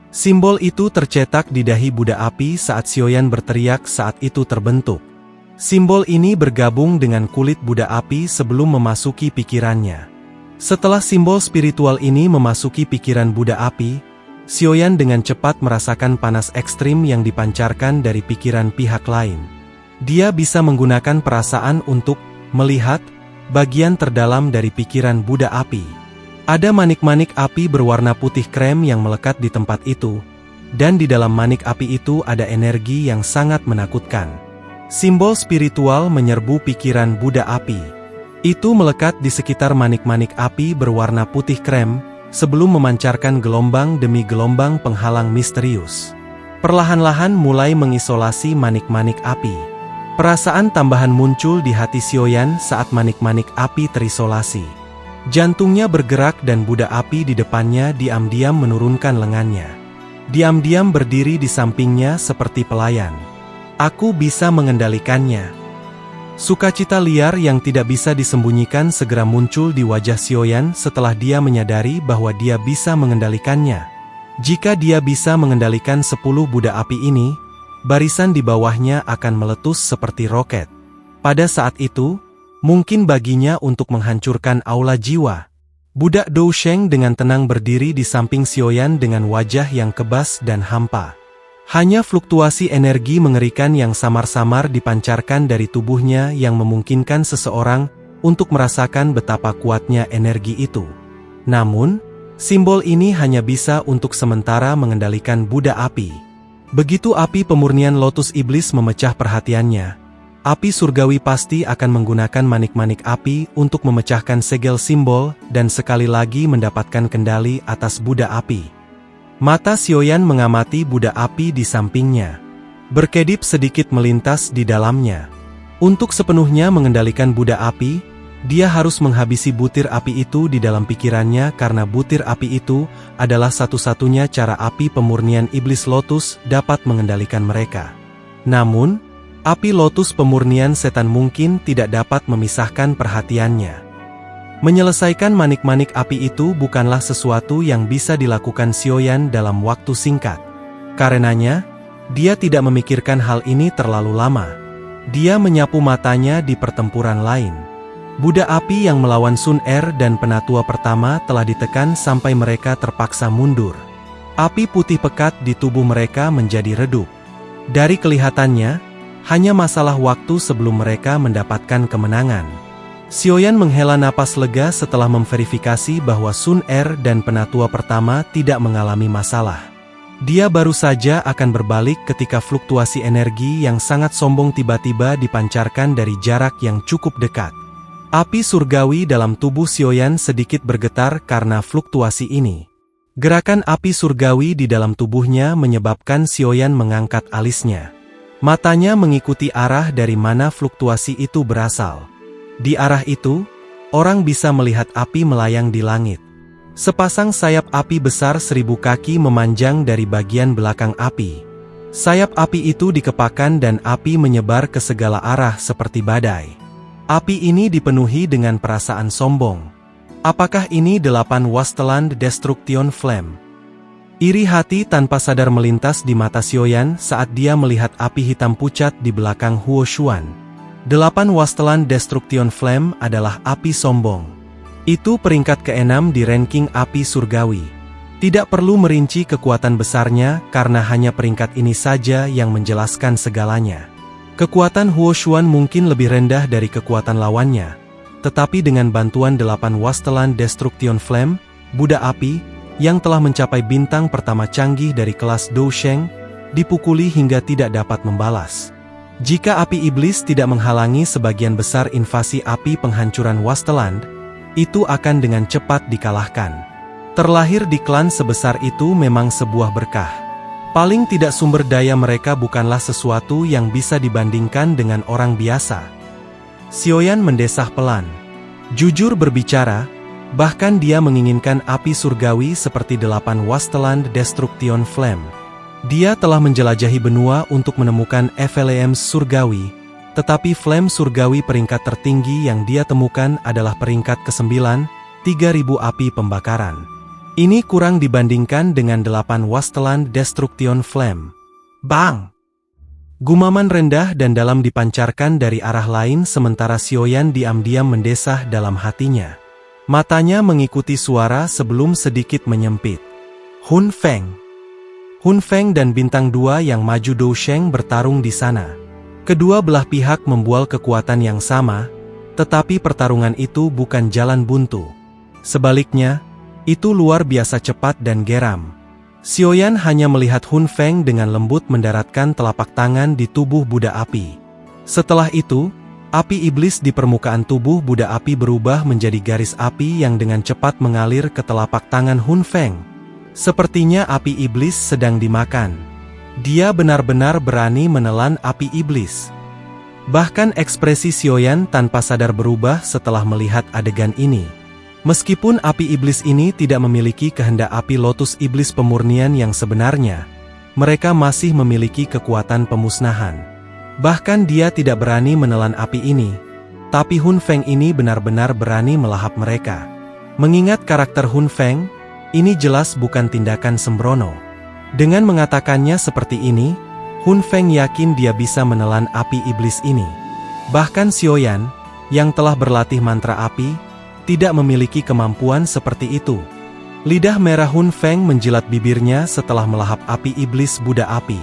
Simbol itu tercetak di dahi Buddha api saat Sioyan berteriak saat itu terbentuk. Simbol ini bergabung dengan kulit Buddha api sebelum memasuki pikirannya. Setelah simbol spiritual ini memasuki pikiran Buddha api, Sioyan dengan cepat merasakan panas ekstrim yang dipancarkan dari pikiran pihak lain. Dia bisa menggunakan perasaan untuk melihat bagian terdalam dari pikiran Buddha api. Ada manik-manik api berwarna putih krem yang melekat di tempat itu, dan di dalam manik api itu ada energi yang sangat menakutkan. Simbol spiritual menyerbu pikiran Buddha api. Itu melekat di sekitar manik-manik api berwarna putih krem, sebelum memancarkan gelombang demi gelombang penghalang misterius. Perlahan-lahan mulai mengisolasi manik-manik api. Perasaan tambahan muncul di hati Sioyan saat manik-manik api terisolasi. Jantungnya bergerak dan Buddha api di depannya diam-diam menurunkan lengannya. diam-diam berdiri di sampingnya seperti pelayan. Aku bisa mengendalikannya. Sukacita liar yang tidak bisa disembunyikan segera muncul di wajah Xiaoyan setelah dia menyadari bahwa dia bisa mengendalikannya. Jika dia bisa mengendalikan 10 Buddha api ini, barisan di bawahnya akan meletus seperti roket. Pada saat itu, mungkin baginya untuk menghancurkan aula jiwa. Budak Dou Sheng dengan tenang berdiri di samping Xiaoyan dengan wajah yang kebas dan hampa. Hanya fluktuasi energi mengerikan yang samar-samar dipancarkan dari tubuhnya yang memungkinkan seseorang untuk merasakan betapa kuatnya energi itu. Namun, simbol ini hanya bisa untuk sementara mengendalikan Buddha api. Begitu api pemurnian lotus iblis memecah perhatiannya, api surgawi pasti akan menggunakan manik-manik api untuk memecahkan segel simbol dan sekali lagi mendapatkan kendali atas Buddha api. Mata Xiaoyan mengamati Buddha api di sampingnya. Berkedip sedikit melintas di dalamnya. Untuk sepenuhnya mengendalikan Buddha api, dia harus menghabisi butir api itu di dalam pikirannya karena butir api itu adalah satu-satunya cara api pemurnian iblis lotus dapat mengendalikan mereka. Namun, api lotus pemurnian setan mungkin tidak dapat memisahkan perhatiannya. Menyelesaikan manik-manik api itu bukanlah sesuatu yang bisa dilakukan Xiaoyan dalam waktu singkat. Karenanya, dia tidak memikirkan hal ini terlalu lama. Dia menyapu matanya di pertempuran lain. Buddha api yang melawan Sun Er dan penatua pertama telah ditekan sampai mereka terpaksa mundur. Api putih pekat di tubuh mereka menjadi redup. Dari kelihatannya, hanya masalah waktu sebelum mereka mendapatkan kemenangan. Xiaoyan menghela napas lega setelah memverifikasi bahwa Sun Er dan penatua pertama tidak mengalami masalah. Dia baru saja akan berbalik ketika fluktuasi energi yang sangat sombong tiba-tiba dipancarkan dari jarak yang cukup dekat. Api surgawi dalam tubuh Xiaoyan sedikit bergetar karena fluktuasi ini. Gerakan api surgawi di dalam tubuhnya menyebabkan Xiaoyan mengangkat alisnya. Matanya mengikuti arah dari mana fluktuasi itu berasal. Di arah itu, orang bisa melihat api melayang di langit. Sepasang sayap api besar 1000 kaki memanjang dari bagian belakang api. Sayap api itu dikepakkan dan api menyebar ke segala arah seperti badai. Api ini dipenuhi dengan perasaan sombong. Apakah ini 8 Wasteland Destruction Flame? Iri hati tanpa sadar melintas di mata Xiaoyan saat dia melihat api hitam pucat di belakang Huo Xuan. 8 Wasteland Destruction Flame adalah api sombong. Itu peringkat ke-6 di ranking api surgawi. Tidak perlu merinci kekuatan besarnya karena hanya peringkat ini saja yang menjelaskan segalanya. Kekuatan Huo Xuan mungkin lebih rendah dari kekuatan lawannya, tetapi dengan bantuan 8 Wasteland Destruction Flame, Buddha api, yang telah mencapai bintang pertama canggih dari kelas Dou Sheng, dipukuli hingga tidak dapat membalas. Jika api iblis tidak menghalangi sebagian besar invasi api penghancuran Wasteland, itu akan dengan cepat dikalahkan. Terlahir di klan sebesar itu memang sebuah berkah. Paling tidak sumber daya mereka bukanlah sesuatu yang bisa dibandingkan dengan orang biasa. Xiaoyan mendesah pelan. Jujur berbicara, bahkan dia menginginkan api surgawi seperti 8 Wasteland Destruction Flame. Dia telah menjelajahi benua untuk menemukan Flames surgawi, tetapi flame surgawi peringkat tertinggi yang dia temukan adalah peringkat ke-9, 3000 api pembakaran. Ini kurang dibandingkan dengan 8 Wasteland Destruction Flame. Bang! Gumaman rendah dan dalam dipancarkan dari arah lain sementara Xiaoyan diam-diam mendesah dalam hatinya. Matanya mengikuti suara sebelum sedikit menyempit. Hun Feng. Hun Feng dan Bintang 2 yang maju Dou Sheng bertarung di sana. Kedua belah pihak membual kekuatan yang sama, tetapi pertarungan itu bukan jalan buntu. Sebaliknya, itu luar biasa cepat dan geram. Xiaoyan hanya melihat Hun Feng dengan lembut mendaratkan telapak tangan di tubuh Buddha api. Setelah itu, api iblis di permukaan tubuh Buddha api berubah menjadi garis api yang dengan cepat mengalir ke telapak tangan Hun Feng. Sepertinya api iblis sedang dimakan. Dia benar-benar berani menelan api iblis. Bahkan ekspresi Xiaoyan tanpa sadar berubah setelah melihat adegan ini. Meskipun api iblis ini tidak memiliki kehendak api lotus iblis pemurnian yang sebenarnya, mereka masih memiliki kekuatan pemusnahan. Bahkan dia tidak berani menelan api ini, tapi Hun Feng ini benar-benar berani melahap mereka. Mengingat karakter Hun Feng, ini jelas bukan tindakan sembrono. Dengan mengatakannya seperti ini, Hun Feng yakin dia bisa menelan api iblis ini. Bahkan Xiaoyan, yang telah berlatih mantra api, tidak memiliki kemampuan seperti itu. Lidah merah Hun Feng menjilat bibirnya setelah melahap api iblis Buddha api.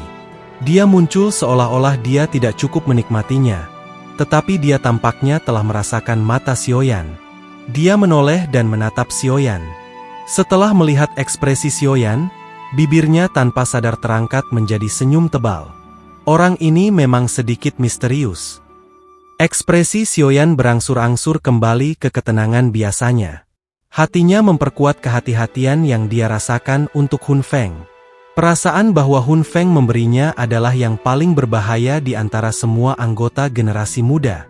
Dia muncul seolah-olah dia tidak cukup menikmatinya, tetapi dia tampaknya telah merasakan mata Xiaoyan. Dia menoleh dan menatap Xiaoyan. Setelah melihat ekspresi Xiaoyan, bibirnya tanpa sadar terangkat menjadi senyum tebal. Orang ini memang sedikit misterius. Ekspresi Xiaoyan berangsur-angsur kembali ke ketenangan biasanya. Hatinya memperkuat kehati-hatian yang dia rasakan untuk Hun Feng. Perasaan bahwa Hun Feng memberinya adalah yang paling berbahaya di antara semua anggota generasi muda.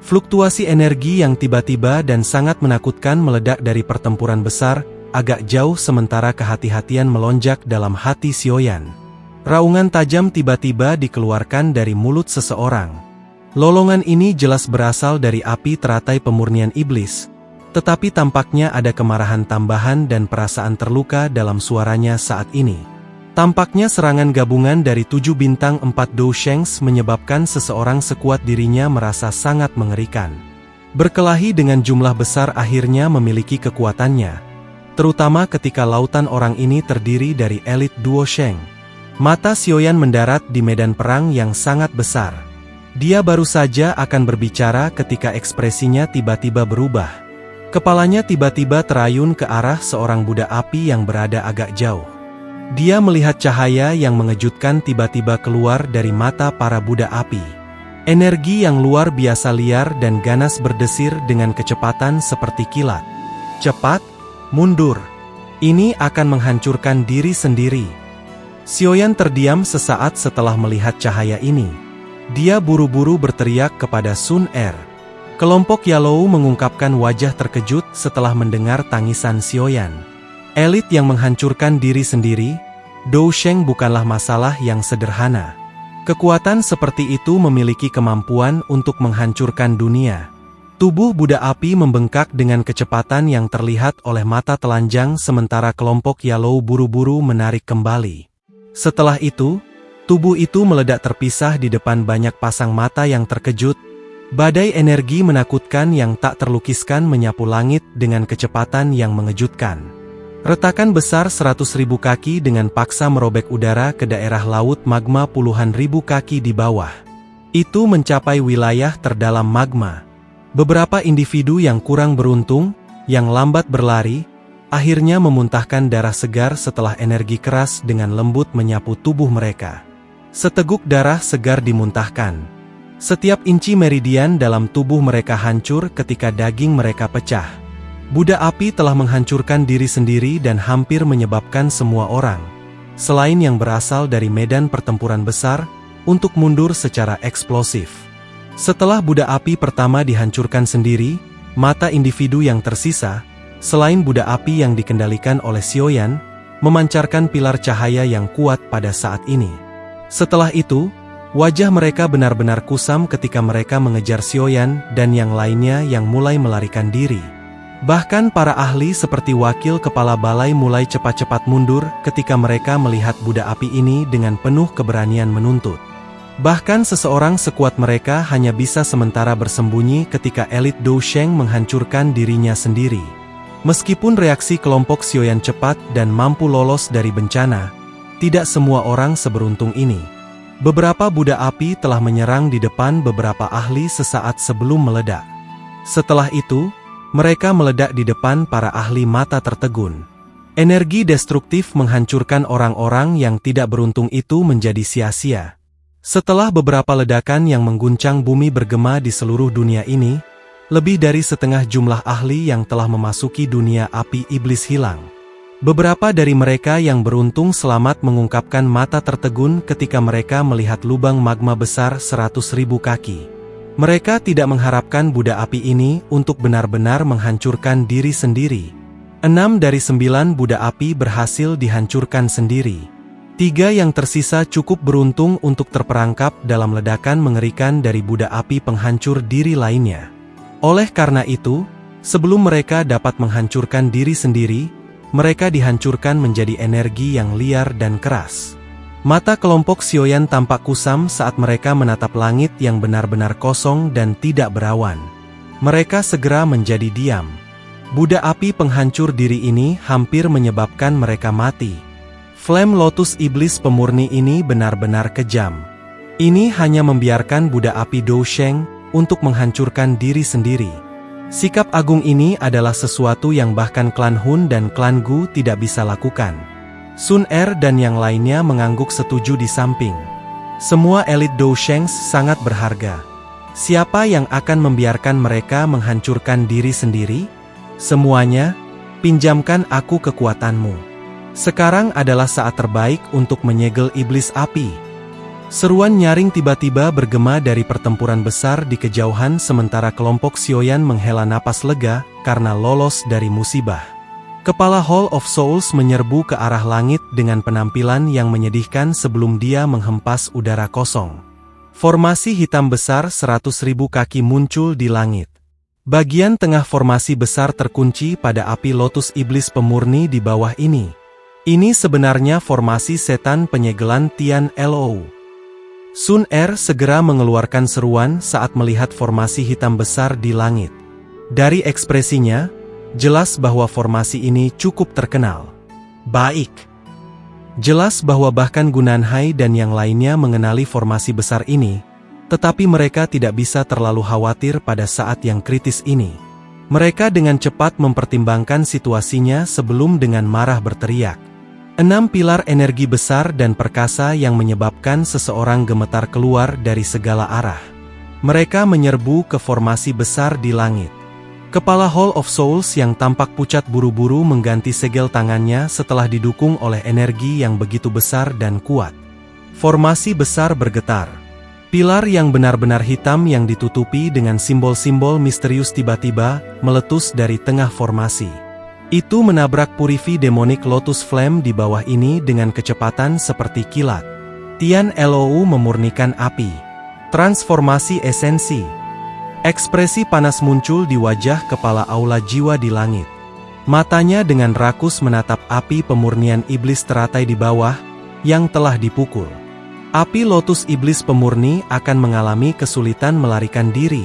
Fluktuasi energi yang tiba-tiba dan sangat menakutkan meledak dari pertempuran besar, agak jauh sementara kehati-hatian melonjak dalam hati Xiaoyan. Raungan tajam tiba-tiba dikeluarkan dari mulut seseorang. Lolongan ini jelas berasal dari api teratai pemurnian iblis, tetapi tampaknya ada kemarahan tambahan dan perasaan terluka dalam suaranya saat ini. Tampaknya serangan gabungan dari 7 bintang 4 Dou Shengs menyebabkan seseorang sekuat dirinya merasa sangat mengerikan. Berkelahi dengan jumlah besar akhirnya memiliki kekuatannya, terutama ketika lautan orang ini terdiri dari elit Duo Sheng. Mata Xiaoyan mendarat di medan perang yang sangat besar. Dia baru saja akan berbicara ketika ekspresinya tiba-tiba berubah. Kepalanya tiba-tiba terayun ke arah seorang Buddha api yang berada agak jauh. Dia melihat cahaya yang mengejutkan tiba-tiba keluar dari mata para Buddha api. Energi yang luar biasa liar dan ganas berdesir dengan kecepatan seperti kilat. Cepat, mundur. Ini akan menghancurkan diri sendiri. Xiaoyan terdiam sesaat setelah melihat cahaya ini. Dia buru-buru berteriak kepada Sun Er. Kelompok Yalou mengungkapkan wajah terkejut setelah mendengar tangisan Xiaoyan. Elit yang menghancurkan diri sendiri, Dou Sheng bukanlah masalah yang sederhana. Kekuatan seperti itu memiliki kemampuan untuk menghancurkan dunia. Tubuh Buddha api membengkak dengan kecepatan yang terlihat oleh mata telanjang sementara kelompok Yalou buru-buru menarik kembali. Setelah itu, tubuh itu meledak terpisah di depan banyak pasang mata yang terkejut. Badai energi menakutkan yang tak terlukiskan menyapu langit dengan kecepatan yang mengejutkan. Retakan besar 100.000 kaki dengan paksa merobek udara ke daerah laut magma puluhan ribu kaki di bawah. Itu mencapai wilayah terdalam magma. Beberapa individu yang kurang beruntung, yang lambat berlari, akhirnya memuntahkan darah segar setelah energi keras dengan lembut menyapu tubuh mereka. Seteguk darah segar dimuntahkan. Setiap inci meridian dalam tubuh mereka hancur ketika daging mereka pecah. Buddha api telah menghancurkan diri sendiri dan hampir menyebabkan semua orang, selain yang berasal dari medan pertempuran besar, untuk mundur secara eksplosif. Setelah Buddha api pertama dihancurkan sendiri, mata individu yang tersisa, selain Buddha api yang dikendalikan oleh Xiaoyan, memancarkan pilar cahaya yang kuat pada saat ini. Setelah itu, wajah mereka benar-benar kusam ketika mereka mengejar Xiaoyan dan yang lainnya yang mulai melarikan diri. Bahkan para ahli seperti wakil kepala balai mulai cepat-cepat mundur ketika mereka melihat Buddha api ini dengan penuh keberanian menuntut. Bahkan seseorang sekuat mereka hanya bisa sementara bersembunyi ketika elit Dou Sheng menghancurkan dirinya sendiri. Meskipun reaksi kelompok Xiaoyan cepat dan mampu lolos dari bencana, tidak semua orang seberuntung ini. Beberapa Buddha api telah menyerang di depan beberapa ahli sesaat sebelum meledak. Setelah itu, mereka meledak di depan para ahli mata tertegun. Energi destruktif menghancurkan orang-orang yang tidak beruntung itu menjadi sia-sia. Setelah beberapa ledakan yang mengguncang bumi bergema di seluruh dunia ini, lebih dari setengah jumlah ahli yang telah memasuki dunia api iblis hilang. Beberapa dari mereka yang beruntung selamat mengungkapkan mata tertegun ketika mereka melihat lubang magma besar 100.000 kaki. Mereka tidak mengharapkan Buddha api ini untuk benar-benar menghancurkan diri sendiri. 6 dari 9 Buddha api berhasil dihancurkan sendiri. 3 yang tersisa cukup beruntung untuk terperangkap dalam ledakan mengerikan dari Buddha api penghancur diri lainnya. Oleh karena itu, sebelum mereka dapat menghancurkan diri sendiri, mereka dihancurkan menjadi energi yang liar dan keras. Mata kelompok Sioyan tampak kusam saat mereka menatap langit yang benar-benar kosong dan tidak berawan. Mereka segera menjadi diam. Buddha api penghancur diri ini hampir menyebabkan mereka mati. Flame Lotus Iblis pemurni ini benar-benar kejam. Ini hanya membiarkan Buddha api Dousheng untuk menghancurkan diri sendiri. Sikap agung ini adalah sesuatu yang bahkan klan Hun dan klan Gu tidak bisa lakukan. Sun Er dan yang lainnya mengangguk setuju di samping. Semua elit Dousheng sangat berharga. Siapa yang akan membiarkan mereka menghancurkan diri sendiri? Semuanya, pinjamkan aku kekuatanmu. Sekarang adalah saat terbaik untuk menyegel iblis api. Seruan nyaring tiba-tiba bergema dari pertempuran besar di kejauhan sementara kelompok Sioyan menghela napas lega karena lolos dari musibah. Kepala Hall of Souls menyerbu ke arah langit dengan penampilan yang menyedihkan sebelum dia menghempas udara kosong. Formasi hitam besar 100.000 kaki muncul di langit. Bagian tengah formasi besar terkunci pada api lotus iblis pemurni di bawah ini. Ini sebenarnya formasi setan penyegelan Tian Lo. Sun Er segera mengeluarkan seruan saat melihat formasi hitam besar di langit. Dari ekspresinya, jelas bahwa formasi ini cukup terkenal. Baik. Jelas bahwa bahkan Gunanhai dan yang lainnya mengenali formasi besar ini, tetapi mereka tidak bisa terlalu khawatir pada saat yang kritis ini. Mereka dengan cepat mempertimbangkan situasinya sebelum dengan marah berteriak. 6 pilar energi besar dan perkasa yang menyebabkan seseorang gemetar keluar dari segala arah. Mereka menyerbu ke formasi besar di langit. Kepala Hall of Souls yang tampak pucat buru-buru mengganti segel tangannya setelah didukung oleh energi yang begitu besar dan kuat. Formasi besar bergetar. Pilar yang benar-benar hitam yang ditutupi dengan simbol-simbol misterius tiba-tiba meletus dari tengah formasi. Itu menabrak purifi demonik Lotus Flame di bawah ini dengan kecepatan seperti kilat. Tian Lo memurnikan api. Transformasi esensi. Ekspresi panas muncul di wajah kepala aula jiwa di langit. Matanya dengan rakus menatap api pemurnian iblis teratai di bawah, yang telah dipukul. Api lotus iblis pemurni akan mengalami kesulitan melarikan diri.